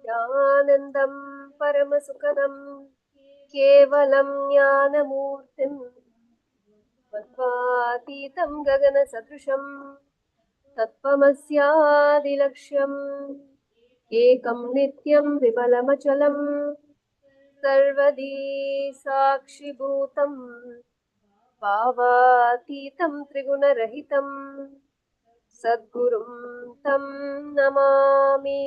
Nityanandam Paramasukadam Kevalam Jnanamurtim Vatvatitam Gagana Sadrusham Tatvamasyadilakshyam Ekam Nityam Vimalamachalam Sarvadi Sakshibhutam Bhavatitam Trigunarahitam Sadgurum Tam Namami.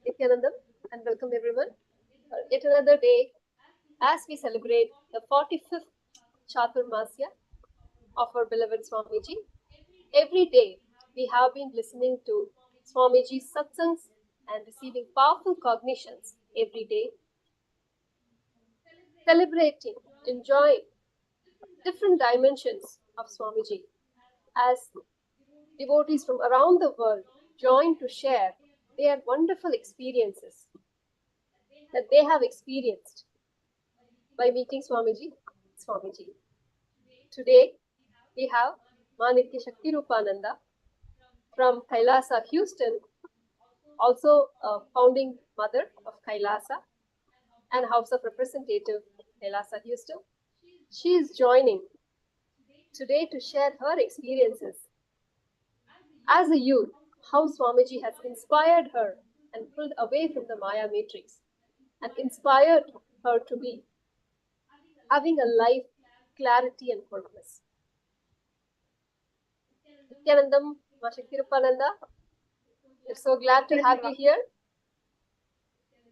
Nithyanandam, and welcome everyone for yet another day as we celebrate the 45th Chaturmasya of our beloved Swamiji. Every day we have been listening to Swamiji's satsangs and receiving powerful cognitions every day, celebrating, enjoying different dimensions of Swamiji as devotees from around the world join to share their wonderful experiences that they have experienced by meeting Swamiji. Today, we have Manitya Shakti Rupananda from KAILASA, Houston, also a founding mother of KAILASA and House of Representative, KAILASA, Houston. She is joining today to share her experiences as a youth, how Swamiji has inspired her and pulled away from the Maya matrix and inspired her to be having a life, clarity and purpose. Nithyanandam, Shakti Rupananda, we're so glad to have you here.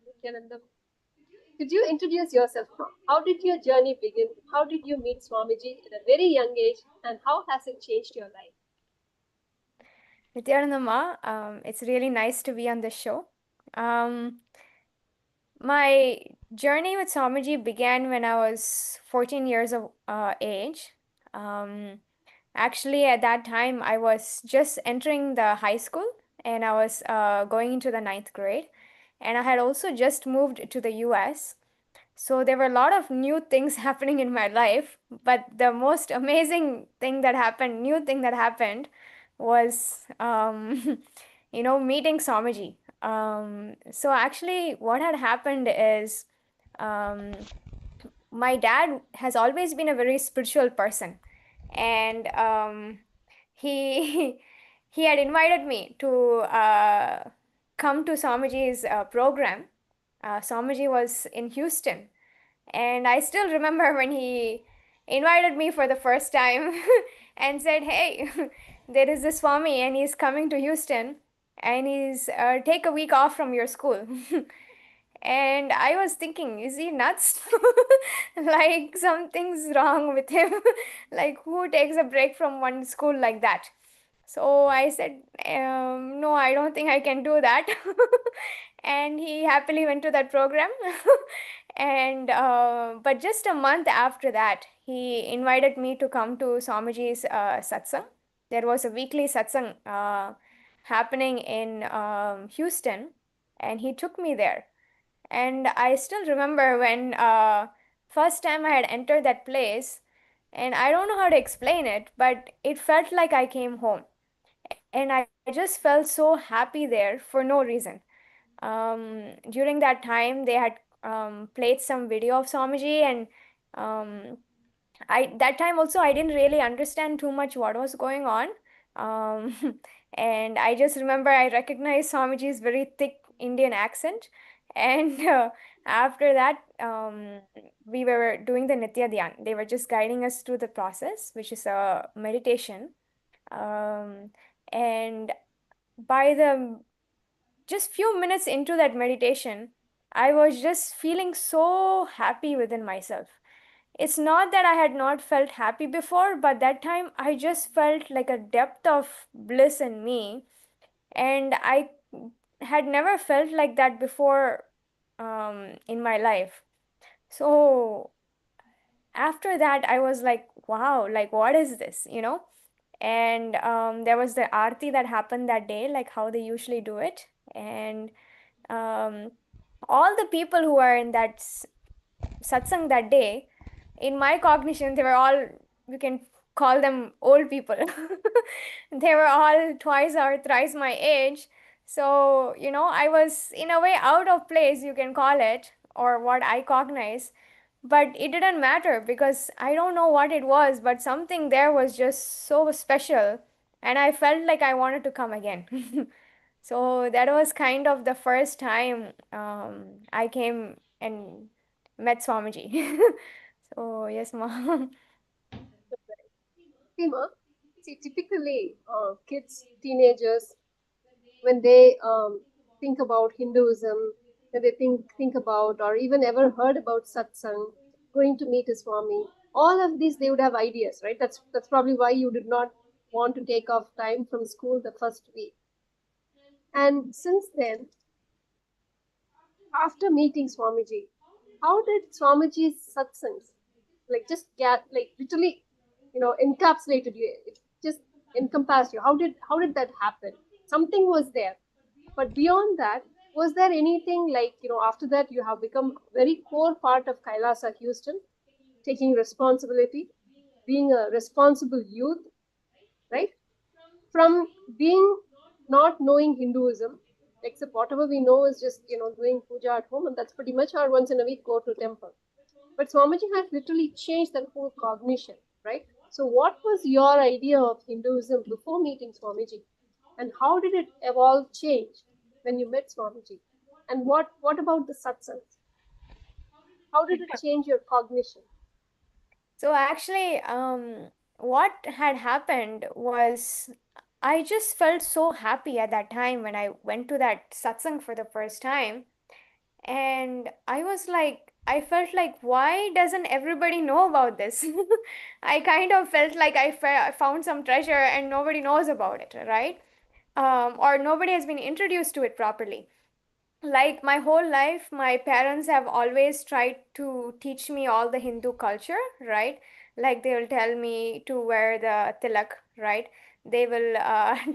Nithyanandam, could you introduce yourself? How did your journey begin? How did you meet Swamiji at a very young age, and how has it changed your life? Nithyanandama, it's really nice to be on this show. My journey with Swamiji began when I was 14 years of age. Actually, at that time, I was just entering the high school and I was going into the ninth grade. And I had also just moved to the US. So there were a lot of new things happening in my life. But the most amazing thing that happened, new thing that happened, was, meeting Swamiji. So actually, what had happened is my dad has always been a very spiritual person, and he he had invited me to come to Swamiji's program. Swamiji was in Houston, and I still remember when he invited me for the first time and said, "Hey, there is this Swami, and he's coming to Houston, and he's take a week off from your school." And I was thinking, is he nuts? Like something's wrong with him. Like, who takes a break from one school like that? So I said, no, I don't think I can do that. And he happily went to that program. And but just a month after that, he invited me to come to Swamiji's satsang. There was a weekly satsang happening in Houston, and he took me there. And I still remember when first time I had entered that place, and I don't know how to explain it, but it felt like I came home. And I just felt so happy there for no reason. During that time, they had played some video of Swamiji, and um, I that time also I didn't really understand too much what was going on. And I just remember I recognized Swamiji's very thick Indian accent. And after that, we were doing the Nitya Dhyan. They were just guiding us through the process, which is a meditation. Um, and by the just few minutes into that meditation, I was just feeling so happy within myself. It's not that I had not felt happy before, but that time I just felt like a depth of bliss in me. And I had never felt like that before in my life. So after that, I was like, wow, like, what is this, And there was the aarti that happened that day, like how they usually do it. And um, all the people who are in that satsang that day, in my cognition, they were all, you can call them old people. They were all twice or thrice my age. So, I was in a way out of place, you can call it, or what I cognize. But it didn't matter because I don't know what it was, but something there was just so special. And I felt like I wanted to come again. So that was kind of the first time I came and met Swamiji. So, yes, mom. Seema, see, typically kids, teenagers, when they think about Hinduism, when they think about or even ever heard about satsang, going to meet a Swami, all of these they would have ideas, right? That's probably why you did not want to take off time from school the first week. And since then, after meeting Swamiji, how did Swamiji's satsangs just get literally, encapsulated you? It just encompassed you. How did that happen? Something was there, but beyond that, was there anything after that you have become very core part of Kailasa Houston, taking responsibility, being a responsible youth, right? From being not knowing Hinduism, except whatever we know is just doing puja at home, and that's pretty much our once in a week go to temple. But Swamiji has literally changed that whole cognition, right? So, what was your idea of Hinduism before meeting Swamiji, and how did it evolve, change when you met Swamiji? And what about the satsangs? How did it change your cognition? So actually, what had happened was I just felt so happy at that time when I went to that satsang for the first time. And I was like, I felt like, why doesn't everybody know about this? I kind of felt like I found some treasure and nobody knows about it, right? Or nobody has been introduced to it properly. Like my whole life, my parents have always tried to teach me all the Hindu culture, right? Like they will tell me to wear the tilak, right? They will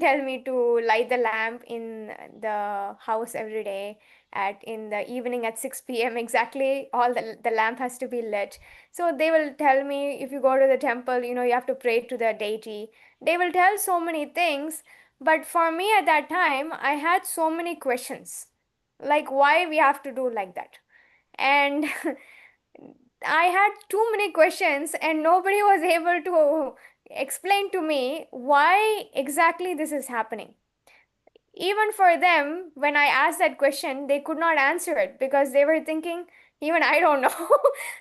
tell me to light the lamp in the house every day at in the evening at 6 p.m. exactly. All the lamp has to be lit. So they will tell me if you go to the temple, you have to pray to the deity. They will tell so many things, but for me at that time, I had so many questions like why we have to do like that. And I had too many questions and nobody was able to explain to me why exactly this is happening. Even for them, when I asked that question, they could not answer it because they were thinking, even I don't know.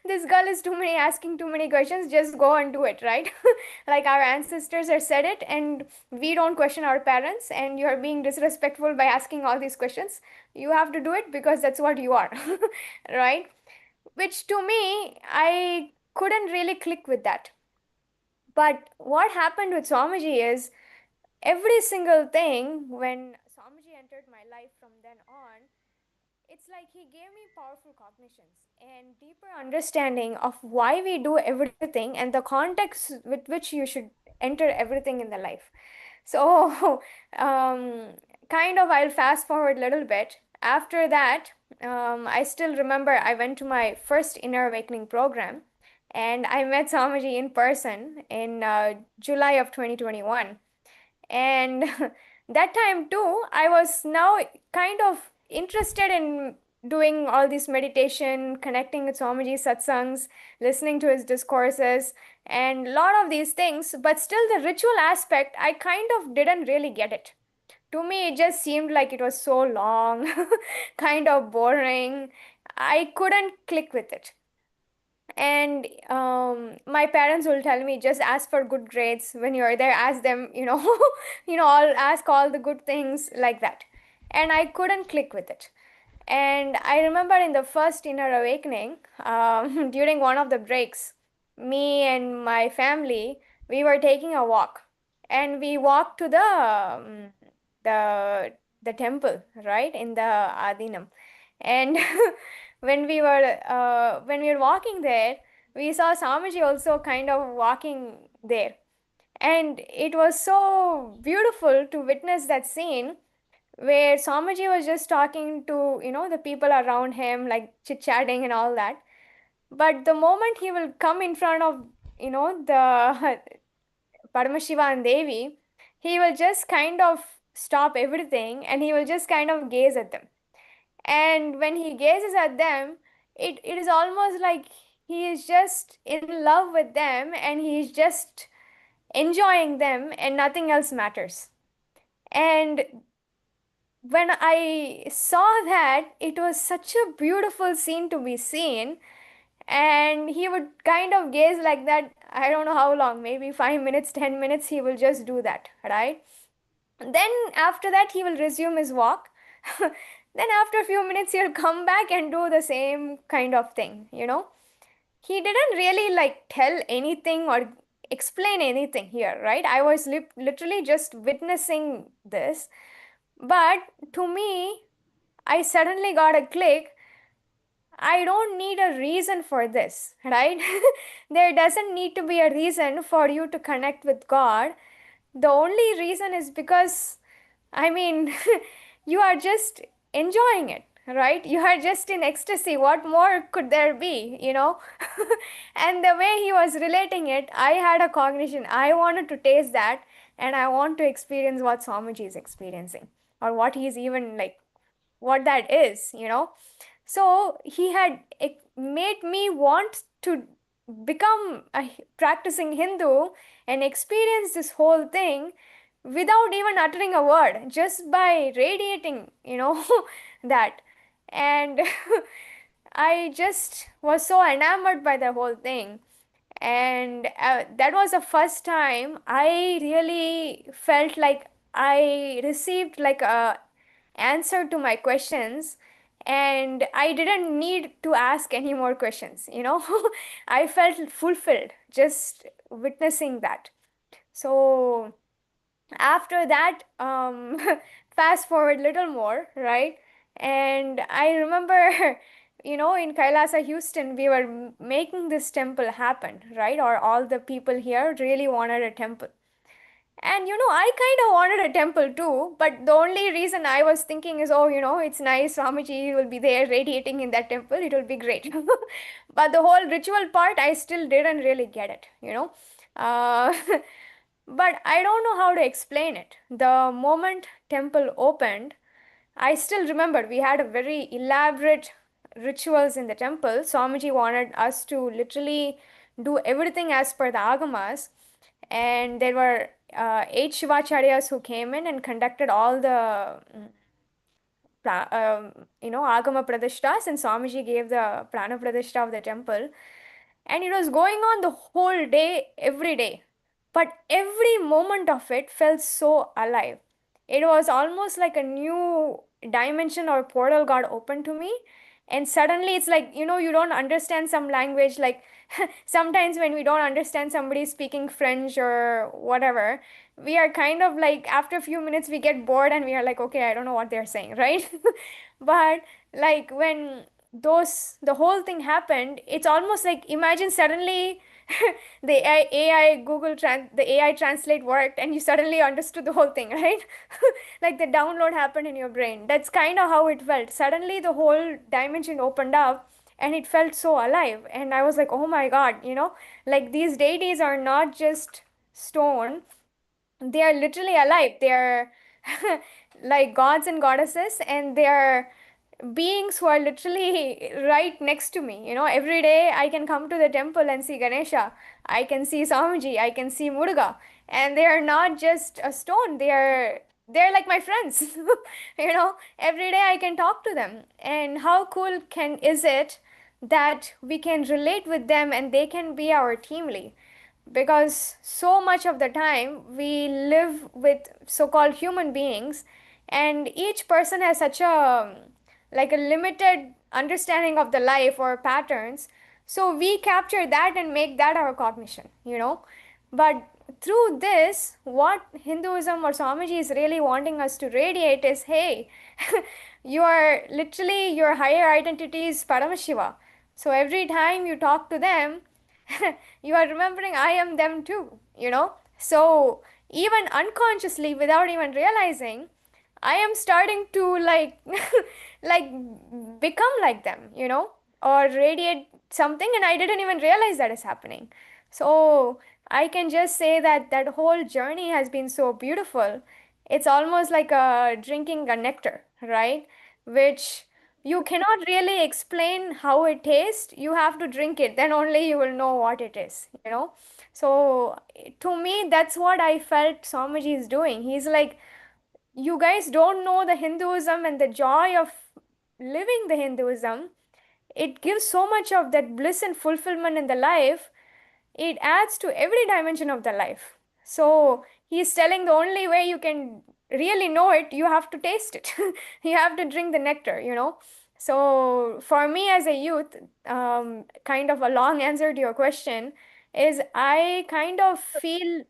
This girl is too many asking too many questions, just go and do it, right? Like our ancestors have said it, and we don't question our parents, and you're being disrespectful by asking all these questions. You have to do it because that's what you are, right? Which to me, I couldn't really click with that. But what happened with Swamiji is every single thing when Swamiji entered my life from then on, it's like he gave me powerful cognitions and deeper understanding of why we do everything and the context with which you should enter everything in the life. So, um, kind of, I'll fast forward a little bit. After that, I still remember I went to my first inner awakening program and I met Swamiji in person in July of 2021. And that time too, I was now kind of interested in doing all this meditation, connecting with Swamiji satsangs, listening to his discourses, and a lot of these things. But still, the ritual aspect, I kind of didn't really get it. To me, it just seemed like it was so long, kind of boring. I couldn't click with it. And my parents will tell me just ask for good grades when you're there, ask them, I'll ask all the good things like that. And I couldn't click with it. And I remember in the first inner awakening, during one of the breaks, me and my family, we were taking a walk, and we walked to the the temple, right, in the Adinam. And when we were walking there, we saw Samaji also kind of walking there, and it was so beautiful to witness that scene where Swamiji was just talking to, the people around him, like chit-chatting and all that. But the moment he will come in front of, the Paramashiva and Devi, he will just kind of stop everything and he will just kind of gaze at them. And when he gazes at them, it is almost like he is just in love with them and he is just enjoying them and nothing else matters. And when I saw that, it was such a beautiful scene to be seen. And he would kind of gaze like that, I don't know how long, maybe 5 minutes, 10 minutes, he will just do that, right? Then after that, he will resume his walk. Then after a few minutes, he'll come back and do the same kind of thing, you know? He didn't really like tell anything or explain anything here, right? I was literally just witnessing this. But to me, I suddenly got a click. I don't need a reason for this, right? There doesn't need to be a reason for you to connect with God. The only reason is because, I mean, you are just enjoying it, right? You are just in ecstasy. What more could there be, you know? And the way he was relating it, I had a cognition. I wanted to taste that and I want to experience what Swamiji is experiencing or what he's even like, what that is, you know? So he had made me want to become a practicing Hindu and experience this whole thing without even uttering a word, just by radiating, you know, that. And I just was so enamored by the whole thing. And that was the first time I really felt like I received like a answer to my questions and I didn't need to ask any more questions, you know. I felt fulfilled just witnessing that. So after that, fast forward little more, right? And I remember, you know, in Kailasa, Houston, we were making this temple happen, right? Or all the people here really wanted a temple. And you know, I kind of wanted a temple too, but the only reason I was thinking is, oh, you know, it's nice, Swamiji will be there radiating in that temple, it will be great. But the whole ritual part, I still didn't really get it, you know. Uh, but I don't know how to explain it. The moment temple opened, I still remember we had a very elaborate rituals in the temple. Swamiji wanted us to literally do everything as per the agamas, and there were eight Shivacharyas who came in and conducted all the you know, agama pradishtas, and Swamiji gave the prana pradishta of the temple, and it was going on the whole day, every day. But every moment of it felt so alive. It was almost like a new dimension or portal got opened to me. And suddenly it's like, you know, you don't understand some language. Like sometimes when we don't understand somebody speaking French or whatever, we are kind of like, after a few minutes, we get bored and we are like, okay, I don't know what they're saying, right? But like when the whole thing happened, it's almost like, imagine suddenly the the AI translate worked and you suddenly understood the whole thing, right? Like the download happened in your brain. That's kind of how it felt. Suddenly the whole dimension opened up and it felt so alive. And I was like, oh my God, you know, like these deities are not just stone, they are literally alive. They are like gods and goddesses, and they are beings who are literally right next to me. You know, every day I can come to the temple and see Ganesha. I can see Swamiji. I can see Muruga. And they are not just a stone. They're like my friends. You know, every day I can talk to them. And how cool can is it that we can relate with them and they can be our team lead? Because so much of the time we live with so-called human beings and each person has such a like a limited understanding of the life or patterns, so we capture that and make that our cognition, you know. But through this, what Hinduism or Swamiji is really wanting us to radiate is, hey, you are literally, your higher identity is Paramashiva. So every time you talk to them, you are remembering I am them too, you know. So even unconsciously, without even realizing, I am starting to like like become like them, you know, or radiate something, and I didn't even realize that is happening. So I can just say that that whole journey has been so beautiful. It's almost like drinking a nectar, right? Which you cannot really explain how it tastes. You have to drink it, then only you will know what it is, you know? So, to me, that's what I felt Swamiji is doing. He's like, you guys don't know the Hinduism and the joy of living the Hinduism. It gives so much of that bliss and fulfillment in the life. It adds to every dimension of the life. So he's telling the only way you can really know it, you have to taste it. You have to drink the nectar, you know. So for me as a youth, kind of a long answer to your question is I kind of feel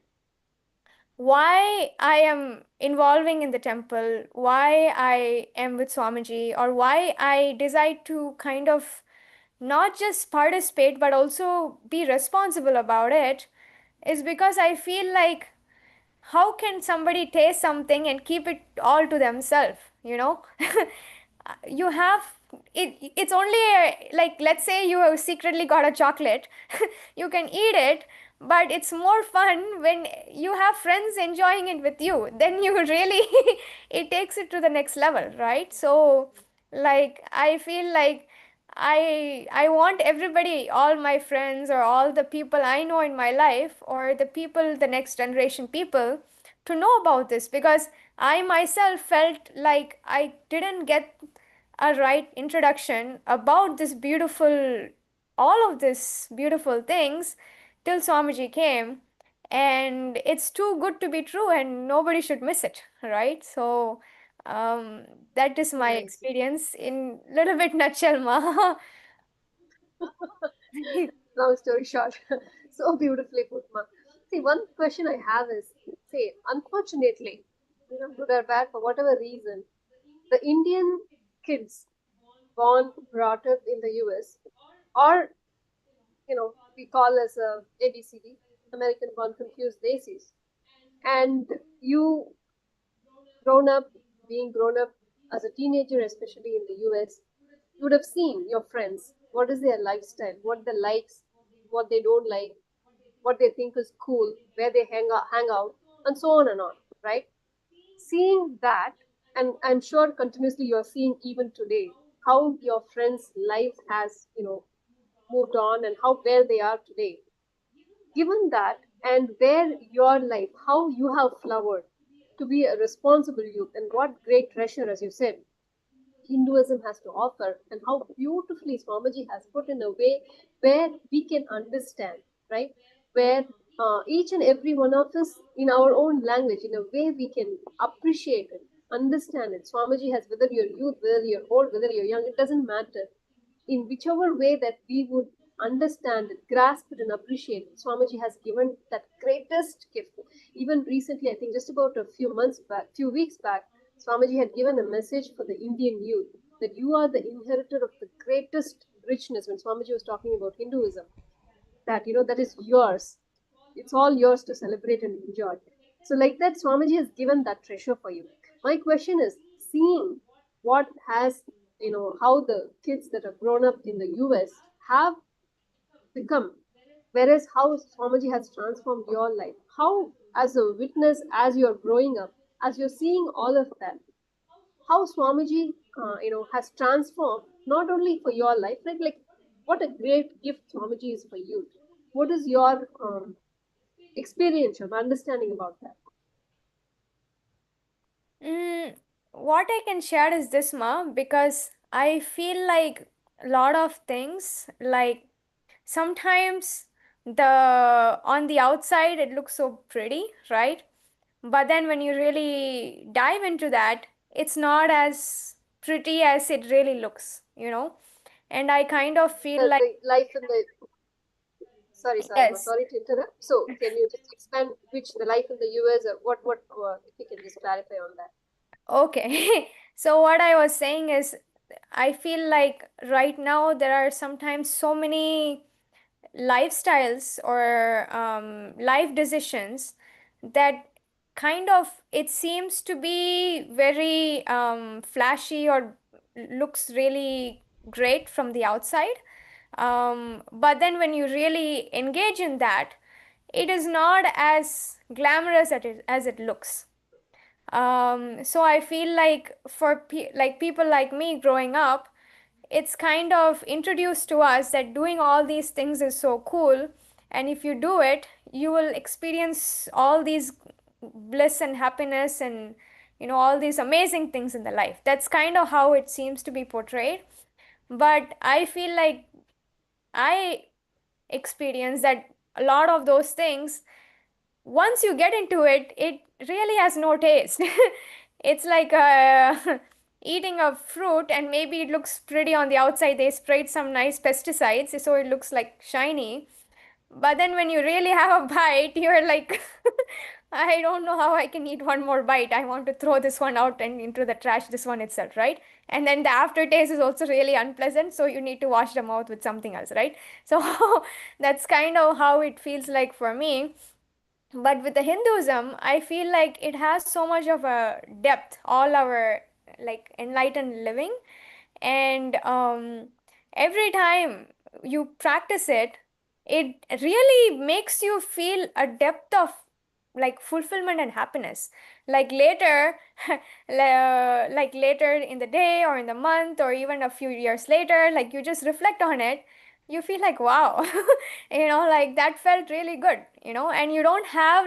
why I am involving in the temple, why I am with Swamiji, or why I decide to kind of not just participate but also be responsible about it is because I feel like how can somebody taste something and keep it all to themselves, you know? You have it's only like, let's say you have secretly got a chocolate. You can eat it, but it's more fun when you have friends enjoying it with you. Then you really it takes it to the next level, right? So like I feel like I want everybody, all my friends or all the people I know in my life or the people, the next generation people, to know about this, because I myself felt like I didn't get a right introduction about this beautiful, all of this beautiful things till Swamiji came. And it's too good to be true, and nobody should miss it, right? So, um, that is my Nice. experience in little bit nutshell, ma. Long story short, so beautifully put, Ma. See, one question I have is, say, unfortunately, good or bad, for whatever reason, the Indian kids born, brought up in the US, or, we call as a ABCD, American born confused daisies, and you grown up as a teenager, especially in the US, you would have seen your friends, what is their lifestyle, what they likes, what they don't like, what they think is cool, where they hang out, and so on and on, right? Seeing that, and I'm sure continuously you're seeing even today how your friends' life has, moved on and how where they are today. Given that, and where your life, how you have flowered to be a responsible youth, and what great treasure, as you said, Hinduism has to offer, and how beautifully Swamiji has put in a way where we can understand, right? Where each and every one of us, in our own language, in a way we can appreciate it, understand it. Swamiji has, whether you're youth, whether you're old, whether you're young, it doesn't matter. In whichever way that we would understand it, grasp it, and appreciate it, Swamiji has given that greatest gift. Even recently, I think just about a few weeks back, Swamiji had given a message for the Indian youth that you are the inheritor of the greatest richness. When Swamiji was talking about Hinduism, that that is yours. It's all yours to celebrate and enjoy. So, like that, Swamiji has given that treasure for you. My question is, seeing what has, how the kids that have grown up in the US have become, whereas how Swamiji has transformed your life. How, as a witness, as you're growing up, as you're seeing all of that, how Swamiji, has transformed not only for your life, like what a great gift Swamiji is for you. What is your experience of understanding about that? Mm, what I can share is this, ma, because I feel like a lot of things, like sometimes on the outside it looks so pretty, right? But then when you really dive into that, it's not as pretty as it really looks, you know? And I kind of feel like, The life in the sorry, yes. sorry to interrupt. So, can you just expand which the life in the US, or what? If you can just clarify on that. Okay. So what I was saying is, I feel like right now there are sometimes so many lifestyles or life decisions that kind of it seems to be very flashy or looks really great from the outside. But then when you really engage in that, it is not as glamorous as it looks. So I feel like for like people like me growing up, it's kind of introduced to us that doing all these things is so cool, and if you do it, you will experience all these bliss and happiness and all these amazing things in the life. That's kind of how it seems to be portrayed. But I feel like I experience that a lot of those things, once you get into it, it really has no taste. It's like eating a fruit, and maybe it looks pretty on the outside. They sprayed some nice pesticides, so it looks like shiny. But then when you really have a bite, you're like, I don't know how I can eat one more bite. I want to throw this one out and into the trash, this one itself, right? And then the aftertaste is also really unpleasant, so you need to wash the mouth with something else, right? So that's kind of how it feels like for me. But with the Hinduism, I feel like it has so much of a depth, all our like enlightened living. And every time you practice it, it really makes you feel a depth of like fulfillment and happiness. Like later, like later in the day or in the month or even a few years later, like you just reflect on it, you feel like, wow, like that felt really good, and you don't have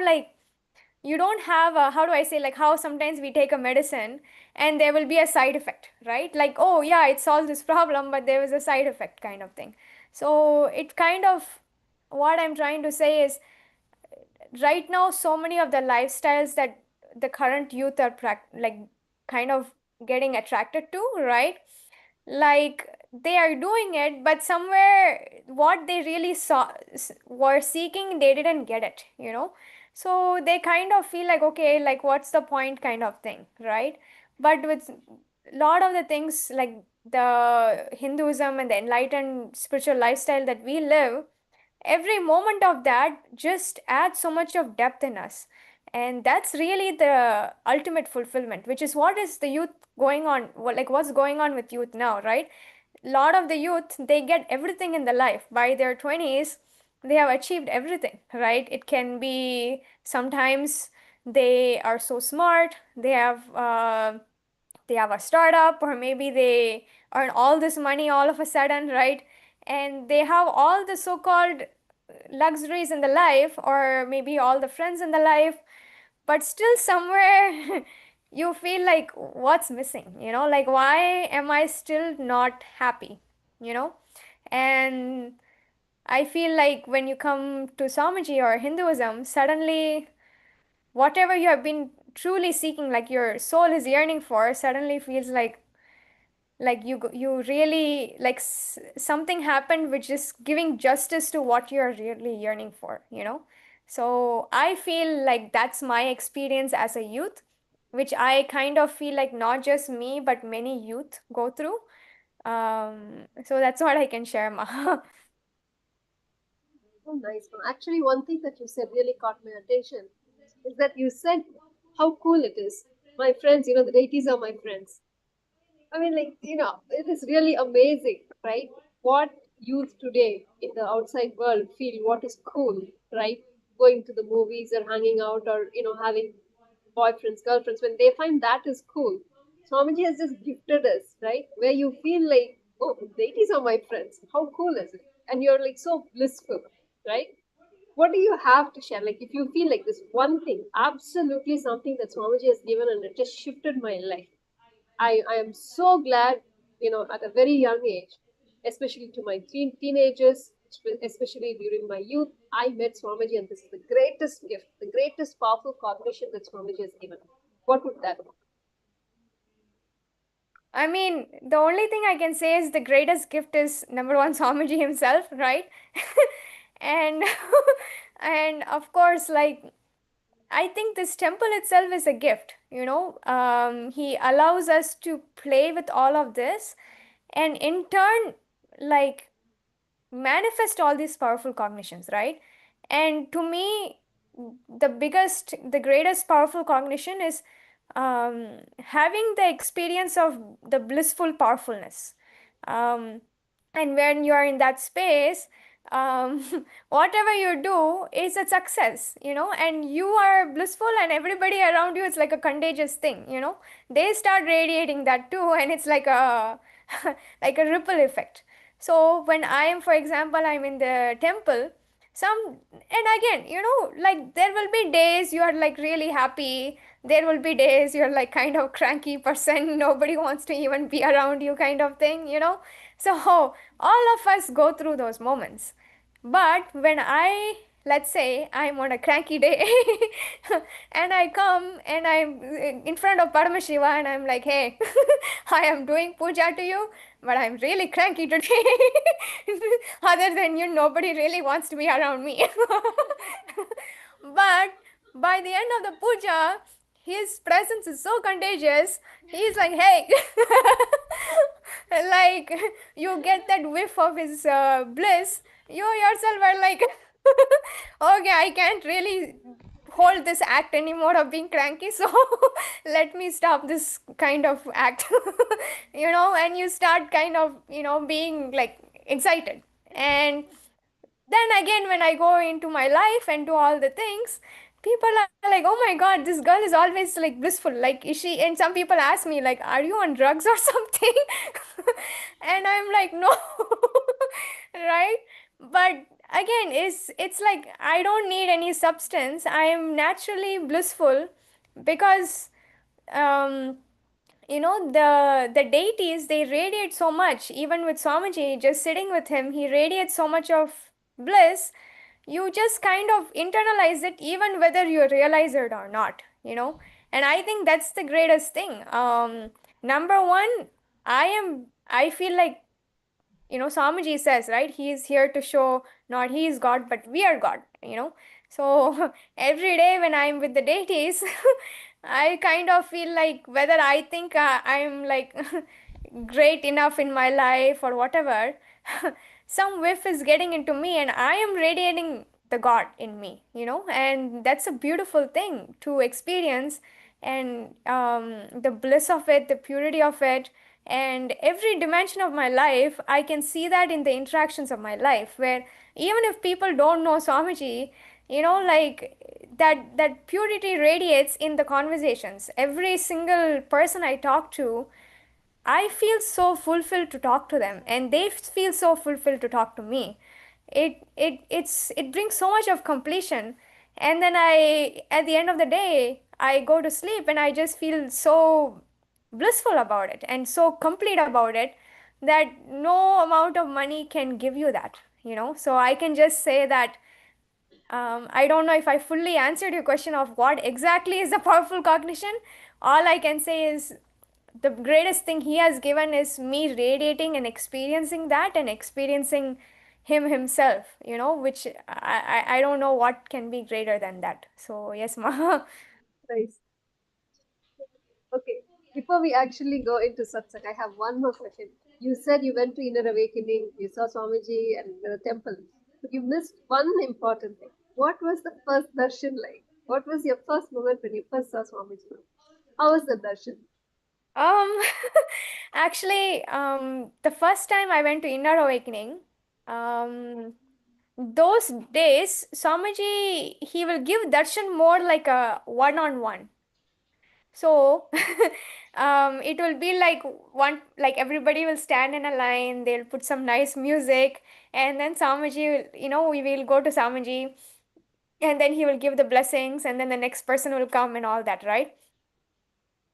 a, how do I say, like how sometimes we take a medicine and there will be a side effect, right? Like, oh yeah, it solves this problem, but there was a side effect kind of thing. So it kind of, what I'm trying to say is, right now so many of the lifestyles that the current youth are like kind of getting attracted to, right? Like they are doing it, but somewhere what they really were seeking, they didn't get it, so they kind of feel like, okay, like what's the point kind of thing, right? But with a lot of the things like the Hinduism and the enlightened spiritual lifestyle that we live, every moment of that just adds so much of depth in us, and that's really the ultimate fulfillment, which is what is the youth going on, like what's going on with youth now, right? A lot of the youth, they get everything in the life by their 20s. They have achieved everything, right? It can be sometimes they are so smart, they have a startup, or maybe they earn all this money all of a sudden, right? And they have all the so-called luxuries in the life, or maybe all the friends in the life, but still somewhere you feel like what's missing, like why am I still not happy, you know and I feel like when you come to Swamiji or Hinduism, suddenly whatever you have been truly seeking, like your soul is yearning for, suddenly feels like you really like something happened which is giving justice to what you're really yearning for, so I feel like that's my experience as a youth, which I kind of feel like not just me but many youth go through. So that's what I can share, Ma. Oh, nice one. Actually, one thing that you said really caught my attention is that you said how cool it is. My friends, the deities are my friends. I mean, like, it is really amazing, right? What youth today in the outside world feel what is cool, right? Going to the movies or hanging out or, having boyfriends, girlfriends, when they find that is cool. Swamiji has just gifted us, right? Where you feel like, oh, deities are my friends. How cool is it? And you're like so blissful, right? What do you have to share? Like, if you feel like this one thing, absolutely something that Swamiji has given and it just shifted my life. I am so glad, at a very young age, especially to my teenagers, especially during my youth, I met Swamiji, and this is the greatest gift, the greatest powerful cognition that Swamiji has given. What would that be? I mean, the only thing I can say is the greatest gift is number one Swamiji himself, right? And and of course, like I think this temple itself is a gift, He allows us to play with all of this, and in turn, like manifest all these powerful cognitions, right? And to me, the greatest powerful cognition is having the experience of the blissful powerfulness. Um, and when you are in that space, um, whatever you do is a success, and you are blissful, and everybody around you, it's like a contagious thing, they start radiating that too, and it's like a like a ripple effect. So when I am, for example, I'm in the temple, and again, like there will be days you are like really happy, there will be days you're like kind of cranky person, nobody wants to even be around you, kind of thing, so all of us go through those moments. But when let's say I'm on a cranky day and I come and I'm in front of Paramashiva and I'm like, hey, I am doing puja to you, but I'm really cranky today. Other than you, nobody really wants to be around me. But by the end of the puja, his presence is so contagious. He's like, hey, like you get that whiff of his bliss. You yourself are like, okay, I can't really hold this act anymore of being cranky, so let me stop this kind of act. And you start kind of, being like excited. And then again, when I go into my life and do all the things, people are like, oh my god, this girl is always like blissful, like is she? And some people ask me like, are you on drugs or something? And I'm like, no. Right? But again, it's like I don't need any substance, I am naturally blissful, because um the deities, they radiate so much. Even with Swamiji, just sitting with him, he radiates so much of bliss. You just kind of internalize it, even whether you realize it or not, and I think that's the greatest thing. Number one, I feel like, Swamiji says, right, he is here to show not he is God, but we are God. So every day when I'm with the deities, I kind of feel like whether I think I'm like great enough in my life or whatever, some whiff is getting into me and I am radiating the God in me, and that's a beautiful thing to experience. And the bliss of it, the purity of it, and every dimension of my life, I can see that in the interactions of my life, where even if people don't know Swamiji, like that purity radiates in the conversations. Every single person I talk to, I feel so fulfilled to talk to them, and they feel so fulfilled to talk to me. It brings so much of completion, and then at the end of the day, I go to sleep and I just feel so blissful about it and so complete about it that no amount of money can give you that. So I can just say that I don't know if I fully answered your question of what exactly is the powerful cognition. All I can say is the greatest thing he has given is me radiating and experiencing that and experiencing him himself, which I don't know what can be greater than that. So, yes, Ma. Nice. Okay. Before we actually go into satsang, I have one more question. You said you went to Inner Awakening, you saw Swamiji and the temple, but you missed one important thing. What was the first darshan like? What was your first moment when you first saw Swamiji? How was the darshan? Um, actually, the first time I went to Inner Awakening, um, those days, Swamiji, he will give darshan more like a one-on-one. So, it will be like like everybody will stand in a line, they'll put some nice music, and then Swamiji will, we will go to Swamiji, and then he will give the blessings, and then the next person will come and all that, right?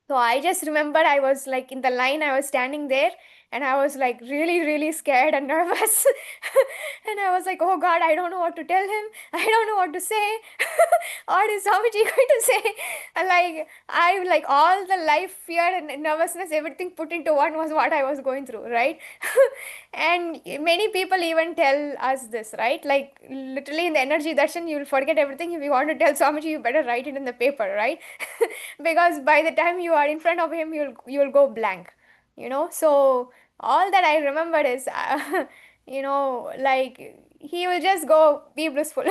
So I just remember I was like in the line, I was standing there and I was like really, really scared and nervous. And I was like, oh God, I don't know what to tell him. I don't know what to say. What is Swamiji going to say? And like, I like all the life fear and nervousness, everything put into one was what I was going through, right? And many people even tell us this, right? Like literally in the energy darshan, you will forget everything. If you want to tell Swamiji, you better write it in the paper, right? Because by the time you are in front of him, you'll go blank, So all that I remembered is, like he will just go be blissful,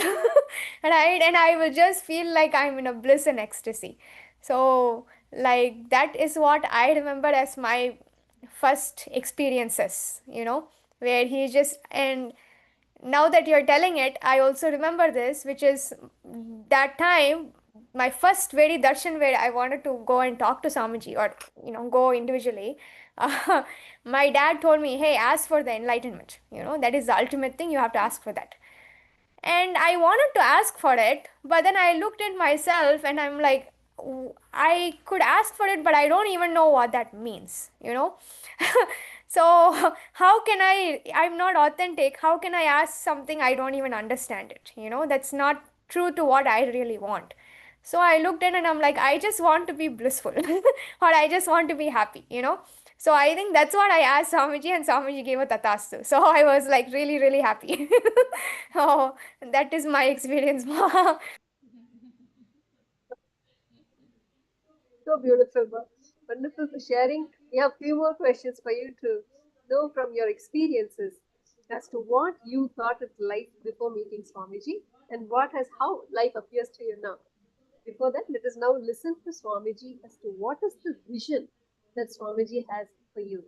right? And I will just feel like I'm in a bliss and ecstasy. So like that is what I remember as my first experiences, where he just and now that you're telling it, I also remember this, which is that time, my first very darshan where I wanted to go and talk to Swamiji or, go individually. Uh, my dad told me, hey, ask for the enlightenment. That is the ultimate thing. You have to ask for that. And I wanted to ask for it, but then I looked at myself and I'm like, I could ask for it, but I don't even know what that means. So how can I'm not authentic. How can I ask something I don't even understand it? That's not true to what I really want. So I looked at it and I'm like, I just want to be blissful or I just want to be happy. So I think that's what I asked Swamiji, and Swamiji gave a tatastu. So I was like really, really happy. Oh, that is my experience. So beautiful, Ma. Wonderful for sharing. We have a few more questions for you to know from your experiences as to what you thought of life before meeting Swamiji and how life appears to you now. Before that, let us now listen to Swamiji as to what is the vision that Swamiji has for you.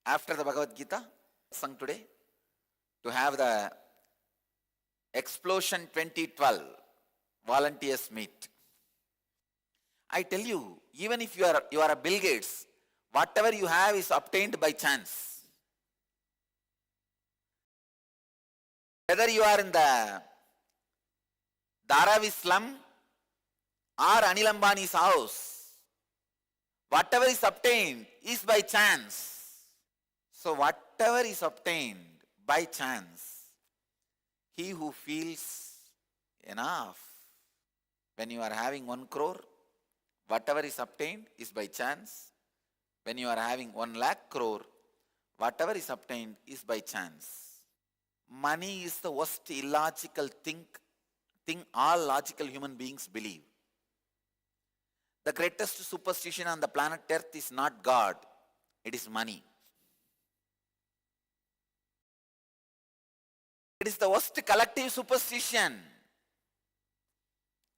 After the Bhagavad Gita sung today, to have the Explosion 2012 volunteers meet. I tell you, even if you are a Bill Gates, whatever you have is obtained by chance. Whether you are in the Dharavi slum or Anil Ambani's house, whatever is obtained is by chance. So whatever is obtained by chance, he who feels enough, when you are having 1 crore, whatever is obtained is by chance. When you are having 1 lakh crore, whatever is obtained is by chance. Money is the worst illogical thing all logical human beings believe. The greatest superstition on the planet Earth is not God, it is money. It is the worst collective superstition.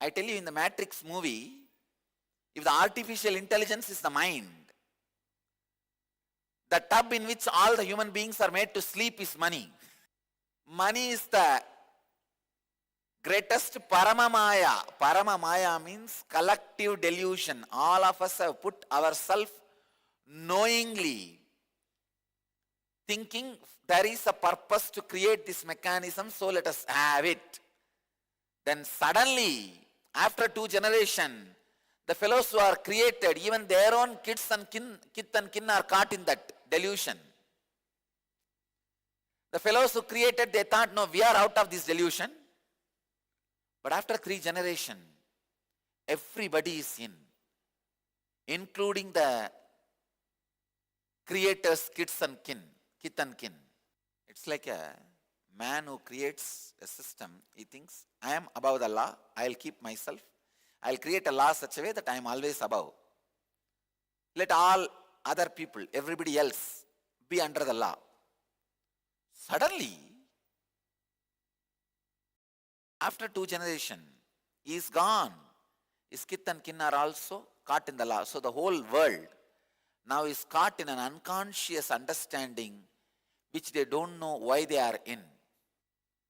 I tell you, in the Matrix movie, if the artificial intelligence is the mind, the tub in which all the human beings are made to sleep is money. Money is the greatest paramamaya. Paramamaya means collective delusion. All of us have put ourselves knowingly thinking there is a purpose to create this mechanism, so let us have it. Then suddenly, after 2 generations, the fellows who are created, even their own kith and kin are caught in that delusion. The fellows who created, they thought, no, we are out of this delusion. But after 3 generations, everybody is in, including the creators, kith and kin. It's like a man who creates a system. He thinks, I am above the law, I'll keep myself. I'll create a law such a way that I am always above. Let all other people, everybody else, be under the law. Suddenly, after 2 generations, he is gone. His kith and kin are also caught in the law. So the whole world now is caught in an unconscious understanding which they don't know why they are in.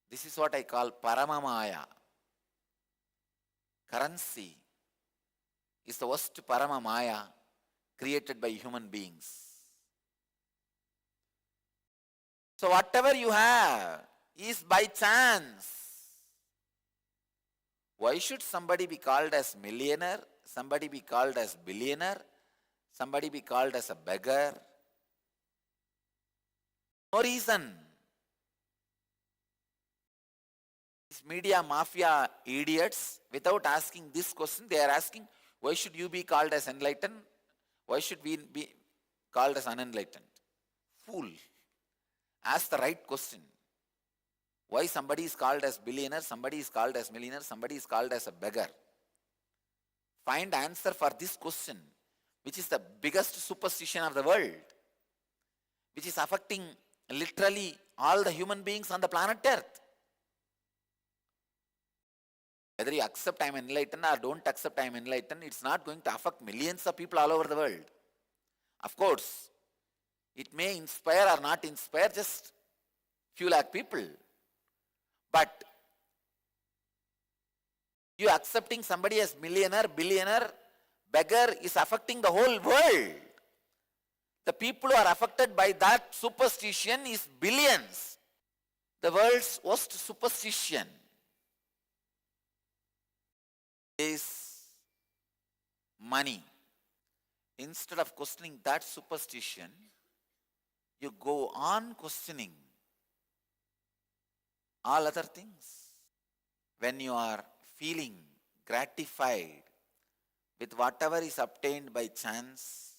This is what I call Paramamaya. Currency is the worst Paramamaya created by human beings. So whatever you have is by chance. Why should somebody be called as millionaire, somebody be called as billionaire, somebody be called as a beggar? No reason. These media mafia idiots, without asking this question, they are asking, why should you be called as enlightened? Why should we be called as unenlightened? Fool. Ask the right question. Why somebody is called as billionaire, somebody is called as millionaire, somebody is called as a beggar? Find answer for this question, which is the biggest superstition of the world, which is affecting literally all the human beings on the planet Earth. Whether you accept I am enlightened or don't accept I am enlightened, it's not going to affect millions of people all over the world. Of course, It may inspire or not inspire just few lakh people. But you accepting somebody as millionaire, billionaire, beggar is affecting the whole world. The people who are affected by that superstition is billions. The world's worst superstition is money. Instead of questioning that superstition, you go on questioning all other things. When you are feeling gratified with whatever is obtained by chance,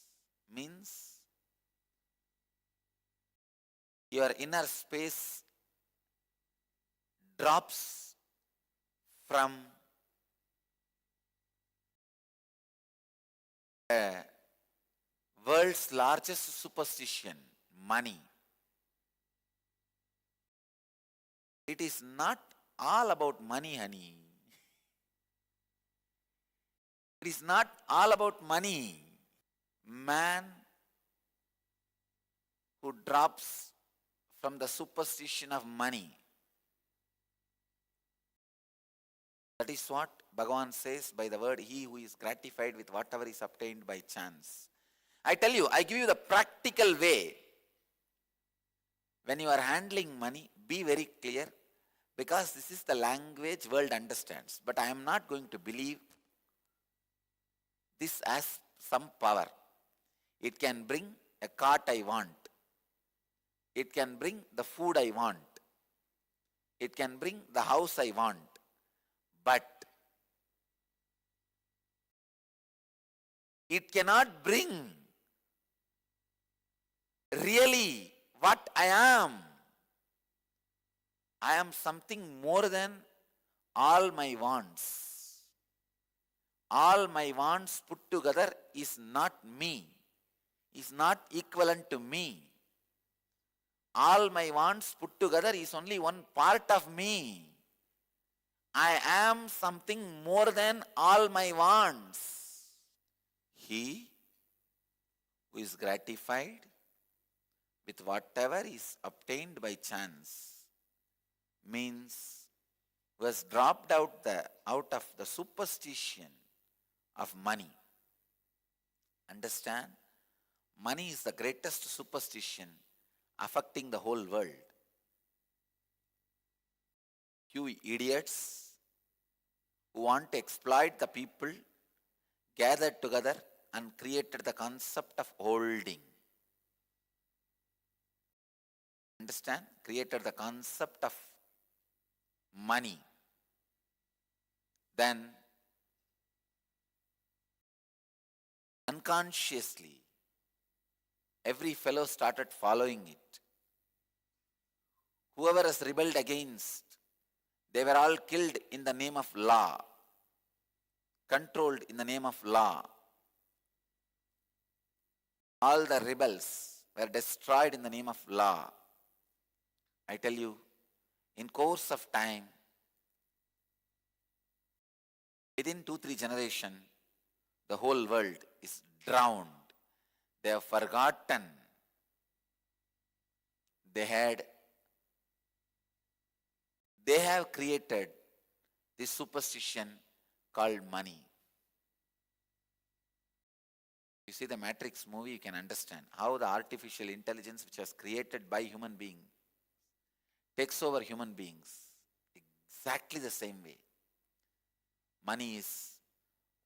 means your inner space drops from the world's largest superstition, money. It is not all about money, honey. It is not all about money. Man who drops from the superstition of money. That is what Bhagavan says by the word, he who is gratified with whatever is obtained by chance. I tell you, I give you the practical way. When you are handling money, be very clear, because this is the language world understands. But I am not going to believe this has some power. It can bring a cart I want. It can bring the food I want. It can bring the house I want. But it cannot bring really what I am. I am something more than all my wants. All my wants put together is not me, is not equivalent to me. All my wants put together is only one part of me. I am something more than all my wants. He who is gratified with whatever is obtained by chance means who has dropped out of the superstition of money. Understand? Money is the greatest superstition affecting the whole world. You idiots who want to exploit the people gathered together and created the concept of holding. Understand? Created the concept of money. Then unconsciously every fellow started following it. Whoever has rebelled against, they were all killed in the name of law, controlled in the name of law. All the rebels were destroyed in the name of law. I tell you, in course of time, within 2-3 generations, the whole world is drowned. They have forgotten. They have created this superstition called money. You see the Matrix movie, you can understand how the artificial intelligence which was created by human being takes over human beings exactly the same way. Money is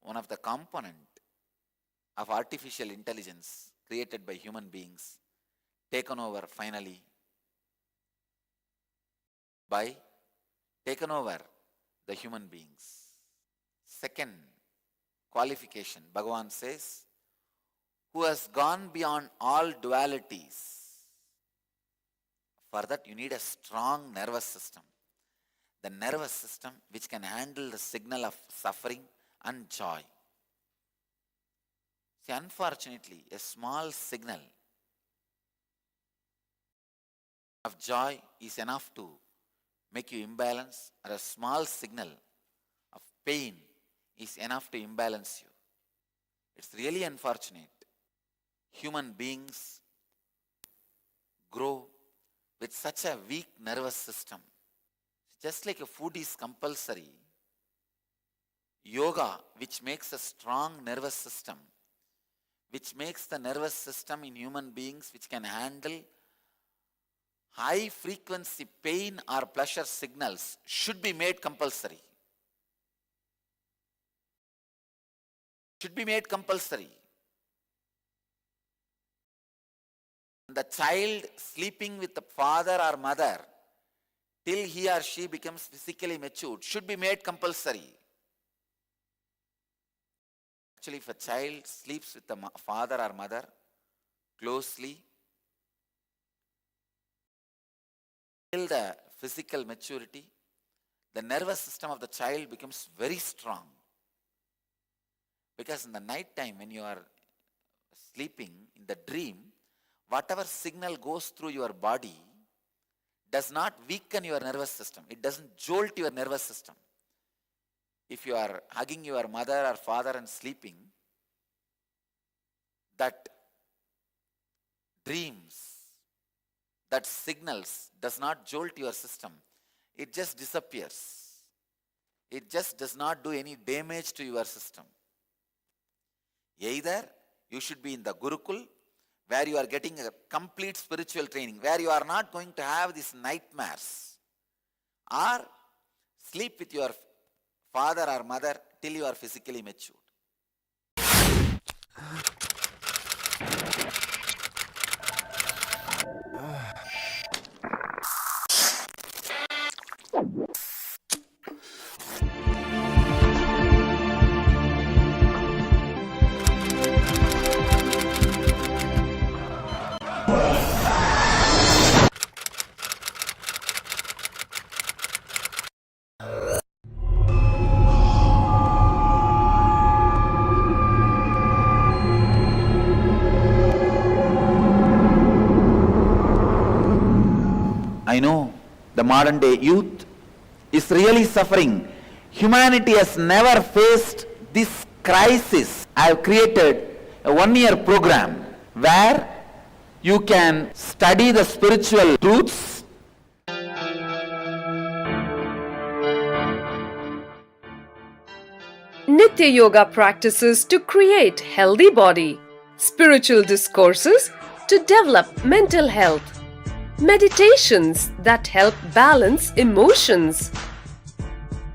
one of the component of artificial intelligence created by human beings, taken over finally by the human beings. Second qualification, Bhagavan says, who has gone beyond all dualities. For that you need a strong nervous system. The nervous system which can handle the signal of suffering and joy. See, unfortunately, a small signal of joy is enough to make you imbalance, or a small signal of pain is enough to imbalance you. It's really unfortunate. Human beings grow with such a weak nervous system. Just like a food is compulsory, yoga, which makes a strong nervous system, which makes the nervous system in human beings which can handle high frequency pain or pleasure signals, should be made compulsory. Should be made compulsory. The child sleeping with the father or mother till he or she becomes physically matured should be made compulsory. Actually, if a child sleeps with the father or mother closely till the physical maturity, the nervous system of the child becomes very strong. Because in the night time when you are sleeping in the dream, whatever signal goes through your body does not weaken your nervous system. It doesn't jolt your nervous system. If you are hugging your mother or father and sleeping, that dreams, that signals does not jolt your system. It just disappears. It just does not do any damage to your system. Either you should be in the Gurukul, where you are getting a complete spiritual training, where you are not going to have these nightmares, or sleep with your father or mother till you are physically matured. I know the modern day youth is really suffering. Humanity has never faced this crisis. I have created a one-year program where you can study the spiritual truths. Nitya Yoga practices to create healthy body, spiritual discourses to develop mental health, meditations that help balance emotions,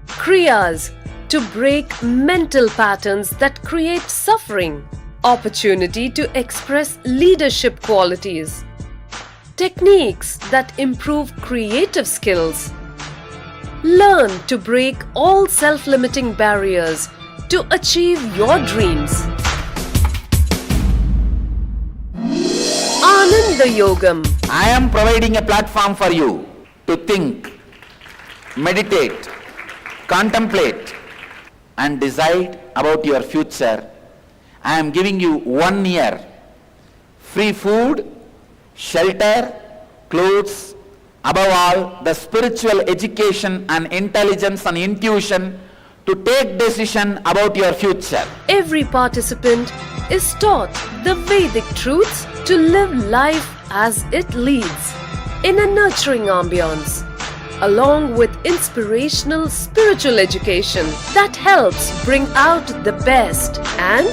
kriyas to break mental patterns that create suffering, opportunity to express leadership qualities, techniques that improve creative skills. Learn to break all self-limiting barriers to achieve your dreams. Ananda Yogam. I am providing a platform for you to think, meditate, contemplate, and decide about your future. I am giving you 1 year free food, shelter, clothes, above all the spiritual education and intelligence and intuition to take decision about your future. Every participant is taught the Vedic truths to live life as it leads in a nurturing ambience, along with inspirational spiritual education that helps bring out the best and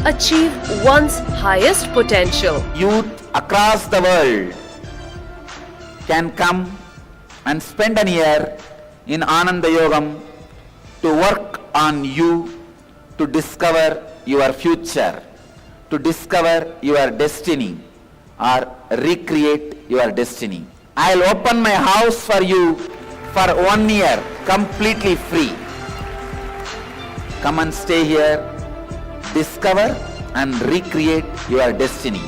achieve one's highest potential. Youth across the world can come and spend an year in Ananda Yogam to work on you to discover your future, to discover your destiny or recreate your destiny. I'll open my house for you for 1 year completely free. Come and stay here, discover and recreate your destiny.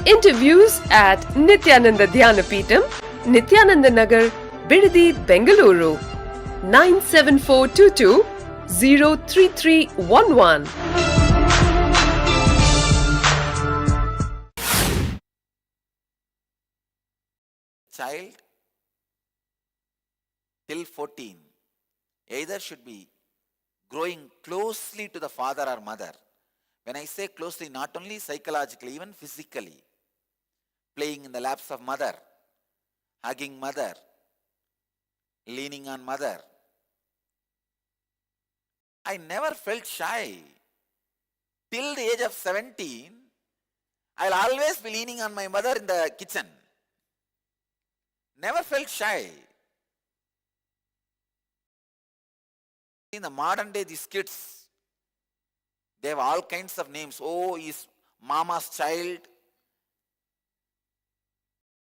Interviews at Nithyananda Dhyanapitham, Nithyananda Nagar, Bidadi, Bengaluru, 97422 03311. Child till 14 either should be growing closely to the father or mother. When I say closely, not only psychologically, even physically. playing in the laps of mother, hugging mother, leaning on mother. I never felt shy. Till the age of 17, I'll always be leaning on my mother in the kitchen. Never felt shy. In the modern day, these kids, they have all kinds of names. Oh, he's mama's child,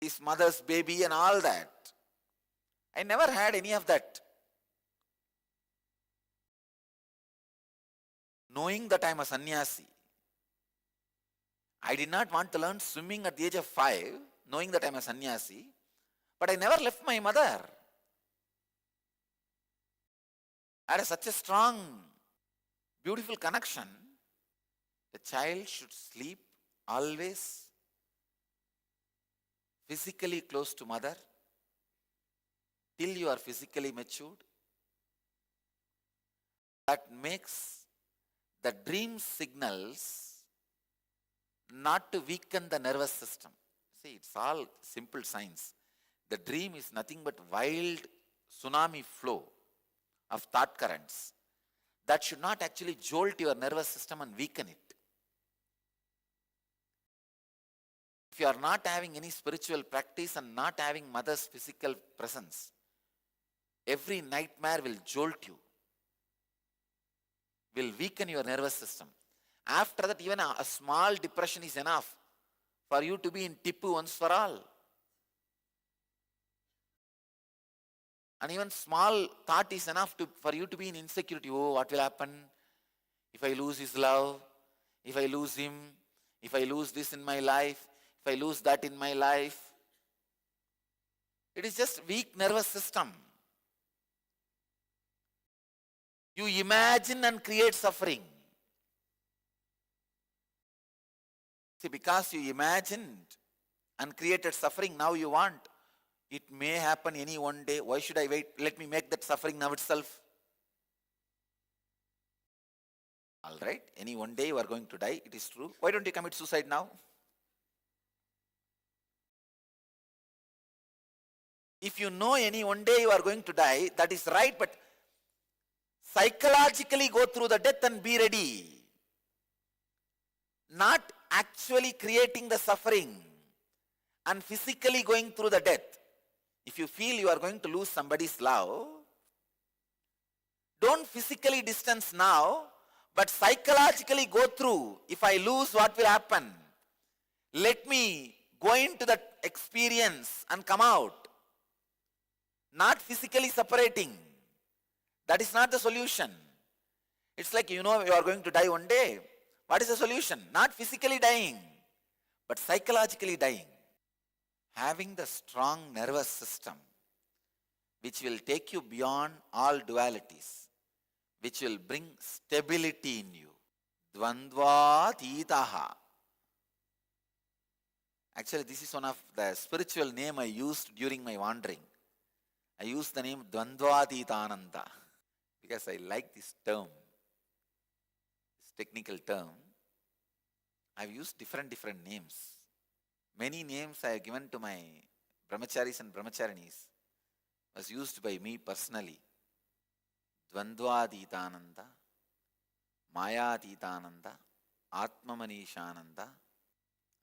his mother's baby, and all that. I never had any of that. Knowing that I'm a sannyasi, I did not want to learn swimming at the age of 5, knowing that I'm a sannyasi, but I never left my mother. I had such a strong, beautiful connection. The child should sleep always physically close to mother till you are physically matured. That makes the dream signals not to weaken the nervous system. See, it's all simple science. The dream is nothing but wild tsunami flow of thought currents that should not actually jolt your nervous system and weaken it. If you are not having any spiritual practice and not having mother's physical presence, every nightmare will jolt you, will weaken your nervous system. After that, even a small depression is enough for you to be in Tippu once for all. And even small thought is enough for you to be in insecurity. Oh, what will happen if I lose his love? If I lose him? If I lose this in my life? If I lose that in my life? It is just weak nervous system. You imagine and create suffering. See, because you imagined and created suffering, now you want. It may happen any one day. Why should I wait? Let me make that suffering now itself. All right, any one day you are going to die, it is true. Why don't you commit suicide now? If you know any one day you are going to die, that is right, but psychologically go through the death and be ready. Not actually creating the suffering and physically going through the death. If you feel you are going to lose somebody's love, don't physically distance now, but psychologically go through. If I lose, what will happen? Let me go into that experience and come out. Not physically separating. That is not the solution. It's like, you know, you are going to die one day. What is the solution? Not physically dying, but psychologically dying. Having the strong nervous system, which will take you beyond all dualities, which will bring stability in you. Dvandvatitaha. Actually, this is one of the spiritual name I used during my wandering. I used the name Dvandvatitananda because I like this term, this technical term. I've used different names. Many names I have given to my brahmacharis and brahmacharinis was used by me personally. Dvandvatitananda, Mayatitananda, Atmamanishananda.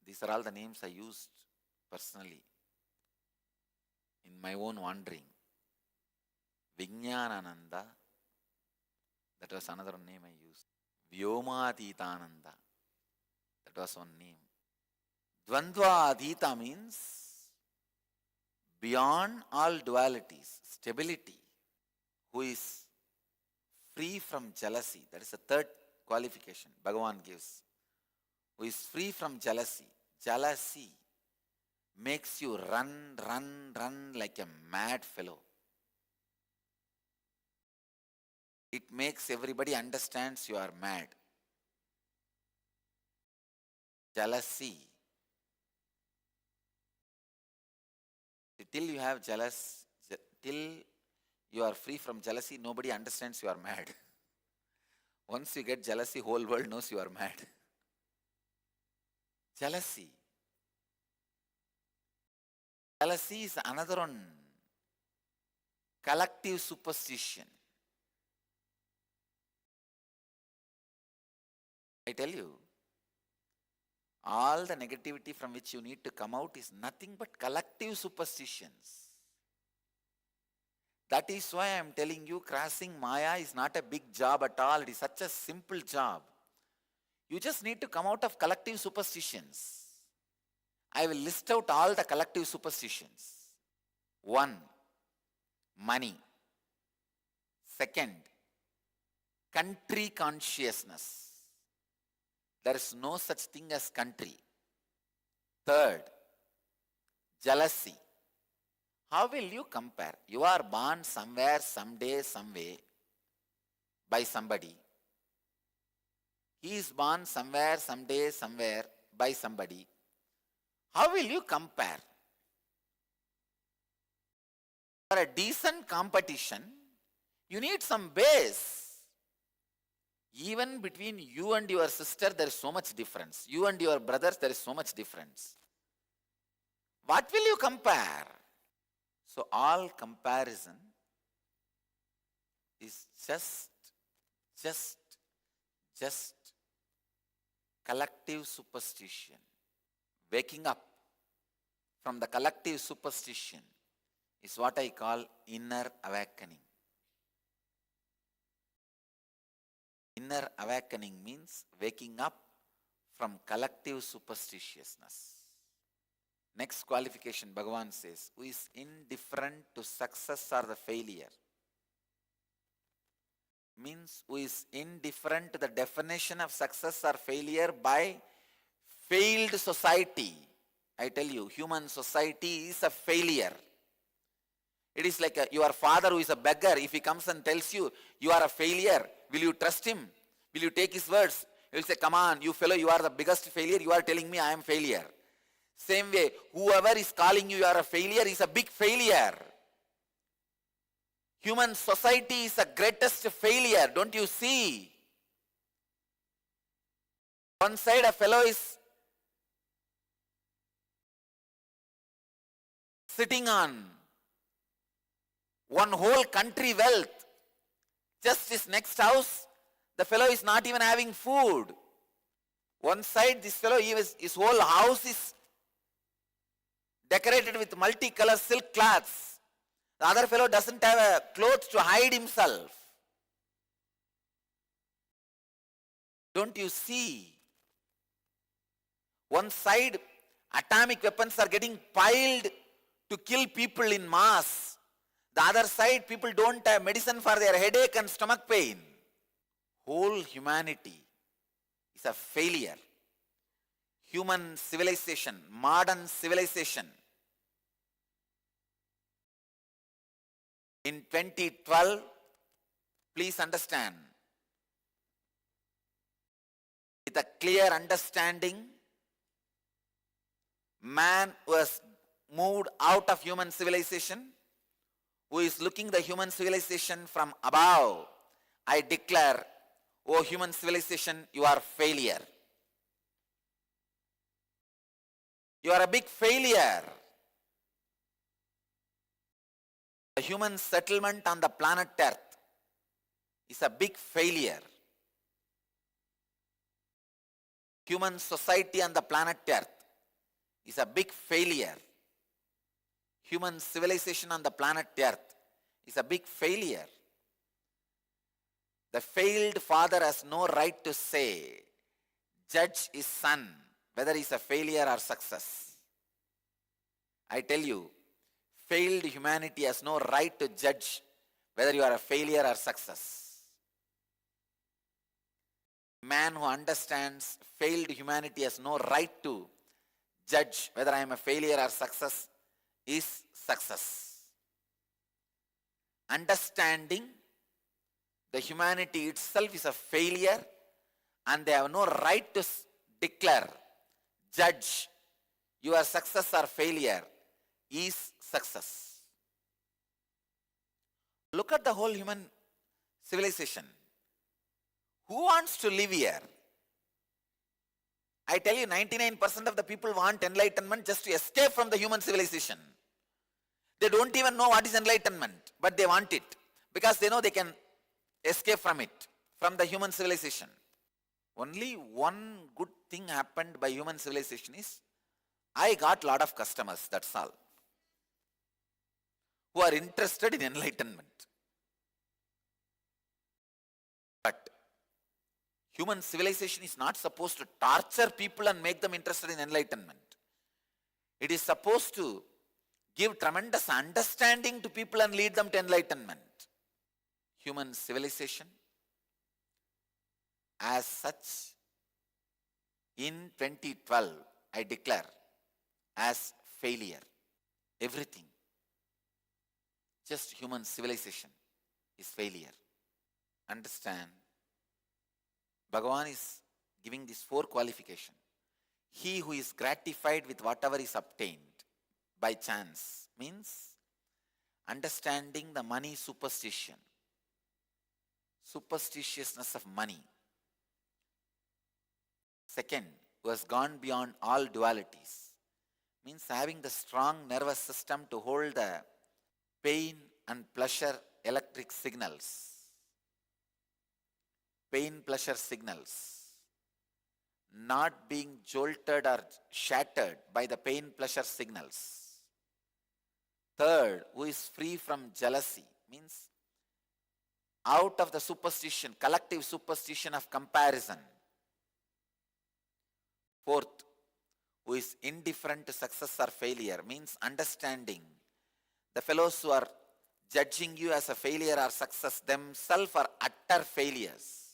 These are all the names I used personally in my own wandering. Vijnanananda, that was another name I used. Vyomatitananda, that was one name. Dvandva Adhita means beyond all dualities, stability, who is free from jealousy. That is the third qualification Bhagavan gives. Who is free from jealousy. Jealousy makes you run like a mad fellow. It makes everybody understands you are mad. Jealousy. Till you have till you are free from jealousy, nobody understands you are mad. Once you get jealousy, whole world knows you are mad. Jealousy. Jealousy is another one. Collective superstition. I tell you, all the negativity from which you need to come out is nothing but collective superstitions. That is why I am telling you, crossing Maya is not a big job at all. It is such a simple job. You just need to come out of collective superstitions. I will list out all the collective superstitions. 1. Money. 2nd, country consciousness. There is no such thing as country. 3rd, jealousy. How will you compare? You are born somewhere, someday, some way by somebody. He is born somewhere, someday, somewhere by somebody. How will you compare? For a decent competition, you need some base. Even between you and your sister, there is so much difference. You and your brothers, there is so much difference. What will you compare? So all comparison is just collective superstition. Waking up from the collective superstition is what I call inner awakening. Inner awakening means waking up from collective superstitiousness. Next qualification, Bhagavan says, who is indifferent to success or the failure. Means who is indifferent to the definition of success or failure by failed society. I tell you, human society is a failure. It is like your father who is a beggar. If he comes and tells you, you are a failure, will you trust him? Will you take his words? He will say, come on, you fellow, you are the biggest failure. You are telling me I am failure. Same way, whoever is calling you are a failure is a big failure. Human society is the greatest failure, don't you see? One side a fellow is sitting on one whole country wealth. Just his next house, the fellow is not even having food. One side, this fellow, his whole house is decorated with multicolored silk cloths. The other fellow doesn't have a clothes to hide himself. Don't you see? One side, atomic weapons are getting piled to kill people in mass. The other side, people don't have medicine for their headache and stomach pain. Whole humanity is a failure. Human civilization, modern civilization. In 2012, please understand, with a clear understanding, man was moved out of human civilization, who is looking the human civilization from above. I declare, O human civilization, you are failure. You are a big failure. The human settlement on the planet Earth is a big failure. Human society on the planet Earth is a big failure. Human civilization on the planet Earth is a big failure. The failed father has no right to say, judge his son whether he is a failure or success. I tell you, failed humanity has no right to judge whether you are a failure or success. Man who understands failed humanity has no right to judge whether I am a failure or success is success. Understanding the humanity itself is a failure and they have no right to declare, judge your success or failure is success. Look at the whole human civilization. Who wants to live here? I tell you, 99% of the people want enlightenment just to escape from the human civilization. They don't even know what is enlightenment, but they want it because they know they can escape from it, from the human civilization. Only one good thing happened by human civilization is I got a lot of customers, that's all, who are interested in enlightenment. But human civilization is not supposed to torture people and make them interested in enlightenment. It is supposed to give tremendous understanding to people and lead them to enlightenment. Human civilization, as such, in 2012, I declare as failure. Everything, just human civilization, is failure. Understand, Bhagavan is giving this 4 qualification. He who is gratified with whatever is obtained by chance means understanding the money superstition, superstitiousness of money. Second, who has gone beyond all dualities means having the strong nervous system to hold the pain and pleasure electric signals. Pain, pleasure signals. Not being jolted or shattered by the pain, pleasure signals. Third, who is free from jealousy means out of the superstition, collective superstition of comparison. Fourth, who is indifferent to success or failure means understanding the fellows who are judging you as a failure or success themselves are utter failures.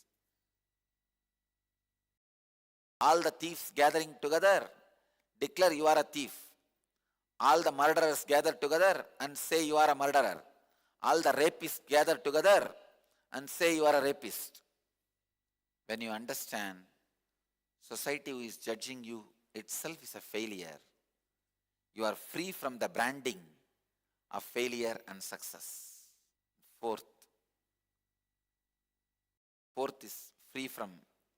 All the thieves gathering together declare you are a thief. All the murderers gather together and say you are a murderer. All the rapists gather together and say you are a rapist. When you understand, society who is judging you itself is a failure. You are free from the branding of failure and success. Fourth is free from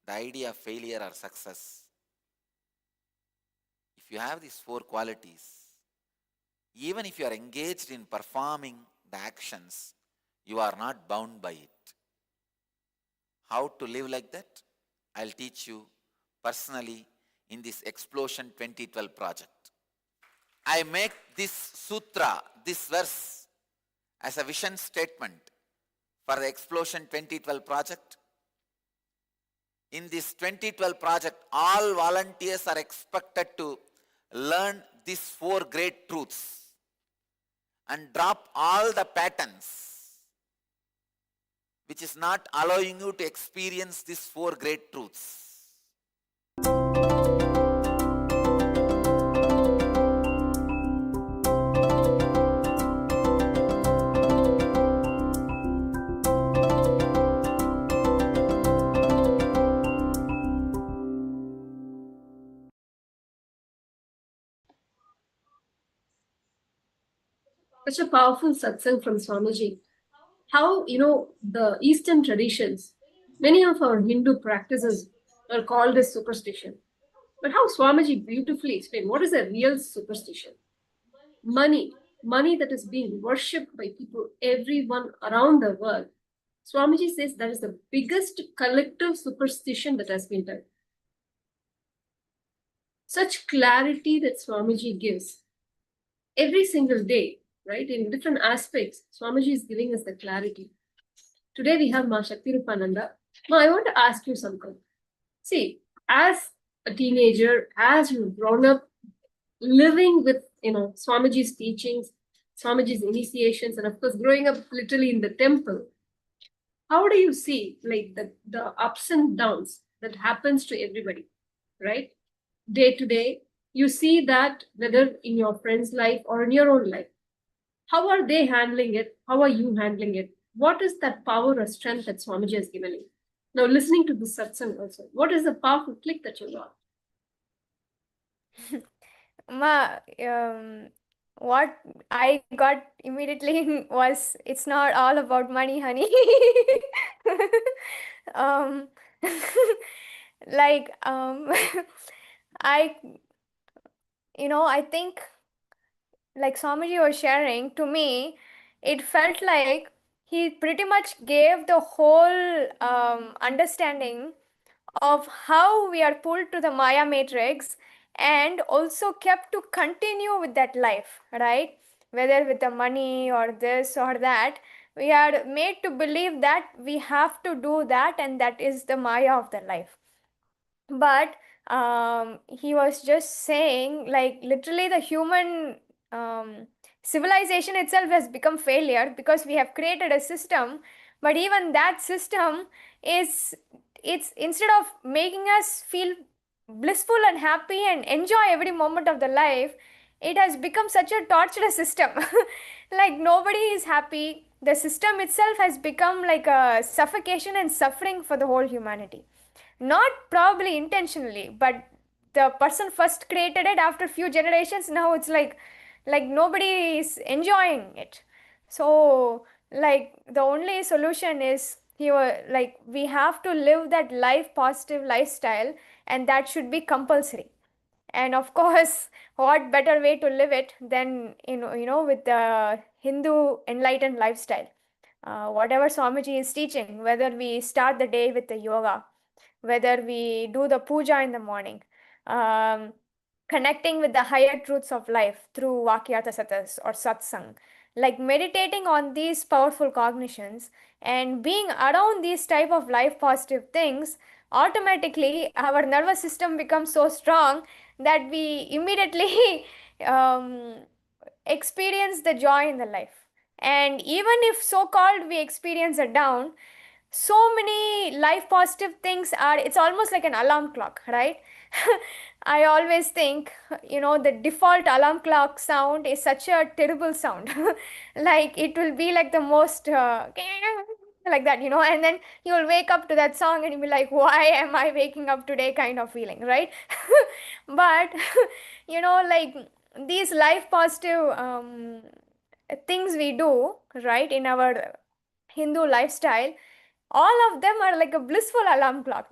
the idea of failure or success. If you have these 4 qualities, even if you are engaged in performing the actions, you are not bound by it. How to live like that? I'll teach you personally in this Explosion 2012 project. I make this sutra, this verse, as a vision statement for the Explosion 2012 project. In this 2012 project, all volunteers are expected to learn these 4 great truths and drop all the patterns which is not allowing you to experience these 4 great truths. Such a powerful satsang from Swamiji. How, the Eastern traditions, many of our Hindu practices are called as superstition. But how Swamiji beautifully explained what is a real superstition? Money that is being worshipped by people, everyone around the world. Swamiji says that is the biggest collective superstition that has been done. Such clarity that Swamiji gives every single day, right? In different aspects, Swamiji is giving us the clarity. Today we have Ma Shakti Rupananda. Ma, I want to ask you something. See, as a teenager, as you've grown up living with, Swamiji's teachings, Swamiji's initiations, and of course, growing up literally in the temple, how do you see like the ups and downs that happens to everybody, right? Day to day, you see that whether in your friend's life or in your own life, how are they handling it? How are you handling it? What is that power or strength that Swamiji has given you? Now, listening to this satsang also, what is the powerful click that you got? Ma, what I got immediately was it's not all about money, honey. um, like I I think like Swamiji was sharing, to me, it felt like he pretty much gave the whole understanding of how we are pulled to the Maya matrix, and also kept to continue with that life, right? Whether with the money or this or that, we are made to believe that we have to do that, and that is the Maya of the life. But he was just saying, like, literally the human civilization itself has become failure because we have created a system, but even that system is, it's instead of making us feel blissful and happy and enjoy every moment of the life, it has become such a torturous system. Like nobody is happy. The system itself has become like a suffocation and suffering for the whole humanity, not probably intentionally, but the person first created it. After few generations, now it's like nobody is enjoying it. So like the only solution is here, like we have to live that life positive lifestyle, and that should be compulsory. And of course, what better way to live it than with the Hindu enlightened lifestyle. Whatever Swamiji is teaching, whether we start the day with the yoga, whether we do the puja in the morning, um, connecting with the higher truths of life through Vakyartha Satas or Satsang, like meditating on these powerful cognitions and being around these type of life positive things, automatically our nervous system becomes so strong that we immediately um, experience the joy in the life. And even if so called we experience a down, so many life positive things are, it's almost like an alarm clock, right? I always think, the default alarm clock sound is such a terrible sound. Like it will be like the most like that, and then you will wake up to that song and you'll be like, why am I waking up today, kind of feeling, right? But like these life positive things we do, right, in our Hindu lifestyle, all of them are like a blissful alarm clock,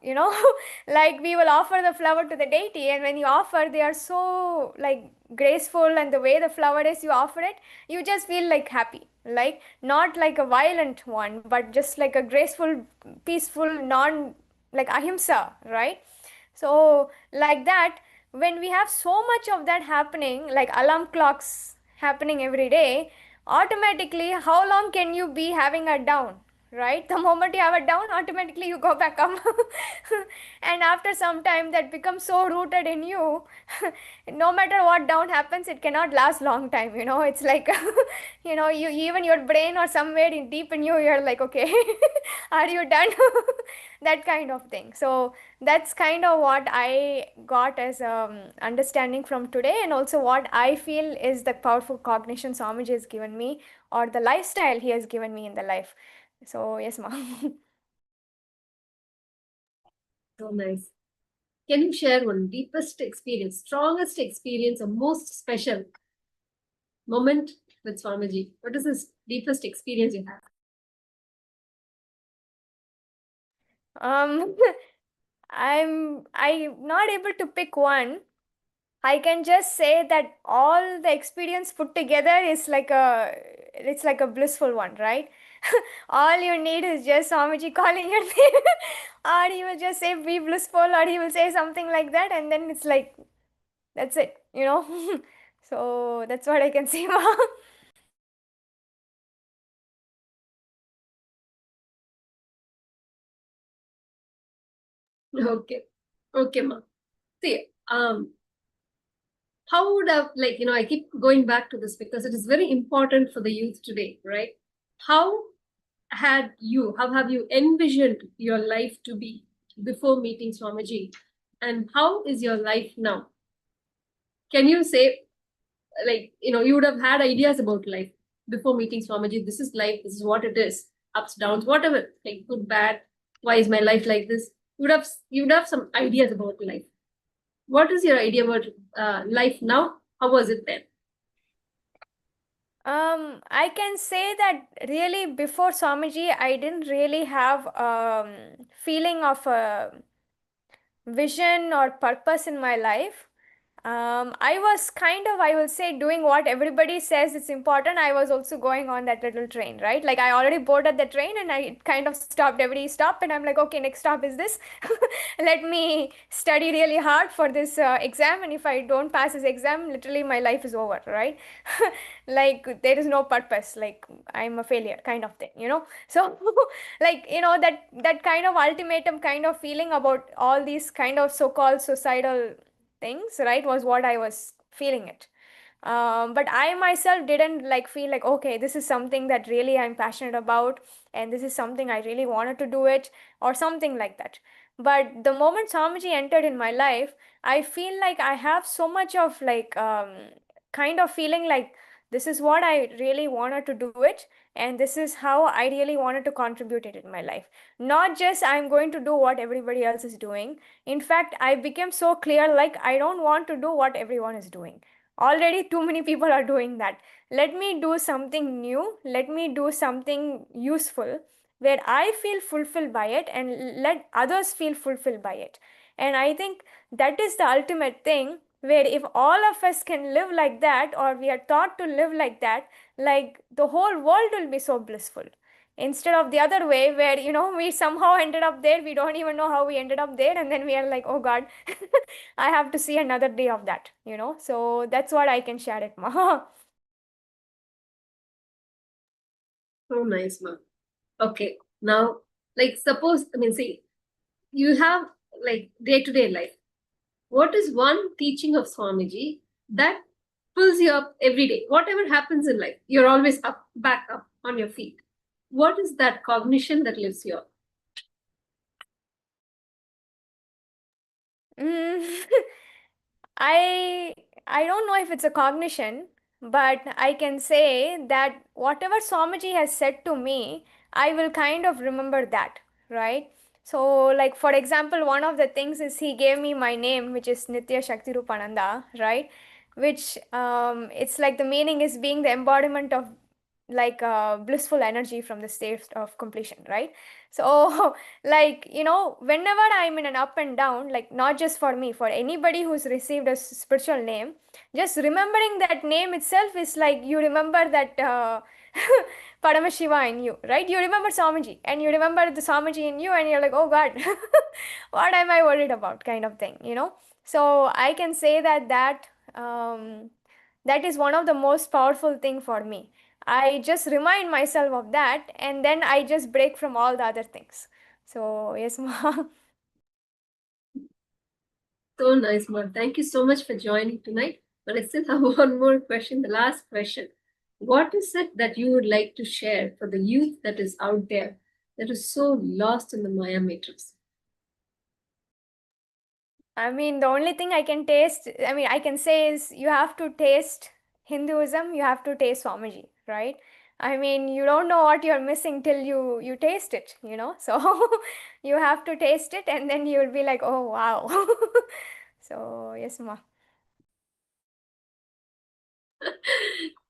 like we will offer the flower to the deity, and when you offer, they are so like graceful, and the way the flower is, you offer it, you just feel like happy, like not like a violent one, but just like a graceful, peaceful, non, like ahimsa, right? So like that, when we have so much of that happening, like alarm clocks happening every day, automatically how long can you be having a down, right? The moment you have a down, automatically you go back up. And after some time, that becomes so rooted in you. No matter what down happens, it cannot last long time, it's like you, even your brain or somewhere in deep in you, you're like, okay, are you done? That kind of thing. So that's kind of what I got as understanding from today, and also what I feel is the powerful cognition Swamiji has given me, or the lifestyle he has given me in the life. So yes, ma'am. So nice. Can you share one deepest experience, strongest experience, or most special moment with Swamiji? What is this deepest experience you have? um I'm not able to pick one. I can just say that all the experience put together is like it's like a blissful one, right? All you need is just Swamiji calling your name, or he will just say be blissful, or he will say something like that, and then it's like, that's it, So that's what I can say, ma. Okay. Okay, ma. See, how would have, like, I keep going back to this because it is very important for the youth today, right? How how have you envisioned your life to be before meeting Swamiji? And how is your life now? Can you say, like, you would have had ideas about life before meeting Swamiji. This is life, this is what it is, ups, downs, whatever, like good, bad, why is my life like this? You would have some ideas about life. What is your idea about life now? How was it then? I can say that really before Swamiji, I didn't really have feeling of a vision or purpose in my life. I was kind of, I will say, doing what everybody says it's important. I was also going on that little train, right? Like I already boarded the train and I kind of stopped every stop and I'm like, okay, next stop is this. Let me study really hard for this exam. And if I don't pass this exam, literally my life is over, right? Like there is no purpose. Like I'm a failure kind of thing, you know? So like, you know, that kind of ultimatum kind of feeling about all these kind of so-called societal things, right, was what I was feeling it. But I myself didn't like feel like, okay, this is something that really I'm passionate about and this is something I really wanted to do it or something like that. But the moment Swamiji entered in my life, I feel like I have so much of like kind of feeling like this is what I really wanted to do it and this is how I really wanted to contribute it in my life. Not just I'm going to do what everybody else is doing. In fact, I became so clear like I don't want to do what everyone is doing. Already too many people are doing that. Let me do something new. Let me do something useful where I feel fulfilled by it and let others feel fulfilled by it. And I think that is the ultimate thing where if all of us can live like that or we are taught to live like that, like the whole world will be so blissful instead of the other way where, you know, we somehow ended up there, we don't even know how we ended up there, and then we are like, oh god, I have to see another day of that, you know. So that's what I can share it. So nice, ma'am. Okay, now, like, suppose, I mean, see, you have like day-to-day life. What is one teaching of Swamiji that pulls you up every day? Whatever happens in life, you're always up, back up on your feet. What is that cognition that lifts you up? Mm, I I don't know if it's a cognition, but I can say that whatever Swamiji has said to me, I will kind of remember that, right? So, like for example, one of the things is he gave me my name, which is Nitya Shakti Rupananda, right? Which it's like the meaning is being the embodiment of like blissful energy from the state of completion, right? So like, you know, whenever I'm in an up and down, like not just for me, for anybody who's received a spiritual name, just remembering that name itself is like you remember that Paramashiva in you, right? You remember Swamiji and you remember the Swamiji in you and you're like, oh god, what am I worried about, kind of thing, you know. So I can say that that is one of the most powerful thing for me. I just remind myself of that and then I just break from all the other things. So, yes, ma. So nice, ma'am. Thank you so much for joining tonight. But I still have one more question, the last question. What is it that you would like to share for the youth that is out there that is so lost in the Maya matrix? I mean, the only thing I can taste, I mean, I can say is you have to taste Hinduism, you have to taste Swamiji, right? I mean, you don't know what you're missing till you taste it, you know? So you have to taste it and then you'll be like, oh, wow. So, yes, ma.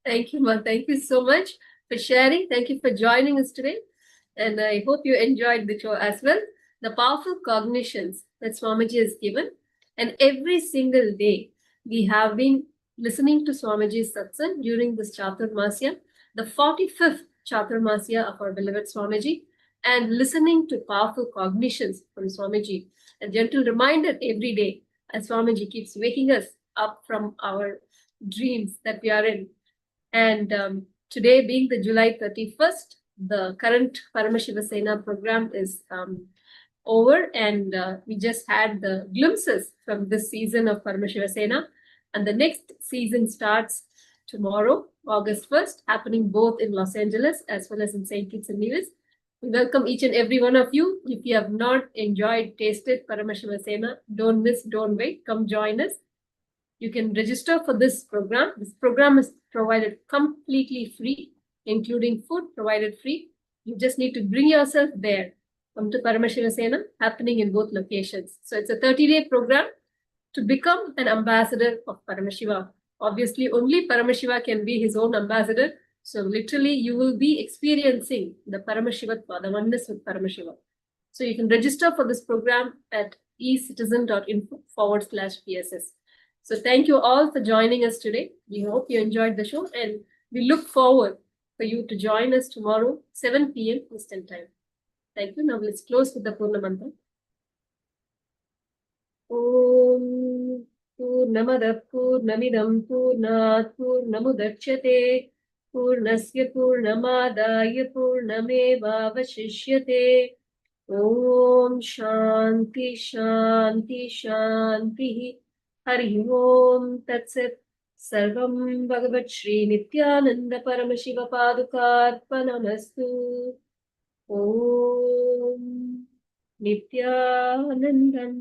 Thank you, Ma. Thank you so much for sharing. Thank you for joining us today. And I hope you enjoyed the show as well. The powerful cognitions that Swamiji has given. And every single day, we have been listening to Swamiji's satsang during this Chaturmasya, the 45th Chaturmasya of our beloved Swamiji, and listening to powerful cognitions from Swamiji. A gentle reminder every day as Swamiji keeps waking us up from our dreams that we are in. And today, being the July 31st, the current Paramashiva Sena program is over, and we just had the glimpses from this season of Paramashiva Sena. And the next season starts tomorrow, August 1st, happening both in Los Angeles as well as in St. Kitts and Nevis. We welcome each and every one of you. If you have not enjoyed, tasted Paramashiva Sena, don't miss, don't wait. Come join us. You can register for this program. This program is provided completely free, including food provided free. You just need to bring yourself there. Come to Paramashiva Sena, happening in both locations. So it's a 30-day program to become an ambassador of Paramashiva. Obviously, only Paramashiva can be his own ambassador. So literally, you will be experiencing the Paramashivatva, the oneness with Paramashiva. So you can register for this program at ecitizen.info/PSS. So thank you all for joining us today. We hope you enjoyed the show and we look forward for you to join us tomorrow, 7 p.m. Eastern Time. Thank you. Now let's close with the Purna Mantra. Om Purnamada Purnamidam Purnat Purnamudachyate Purnasya Purnamadaya Purnameva Vashishyate. Om Shanti Shanti Shanti. Hari Om Tatsat. Sarvam Bhagavat Shri Nithyananda Paramashiva Padukarpanamastu. Om Nithyanandam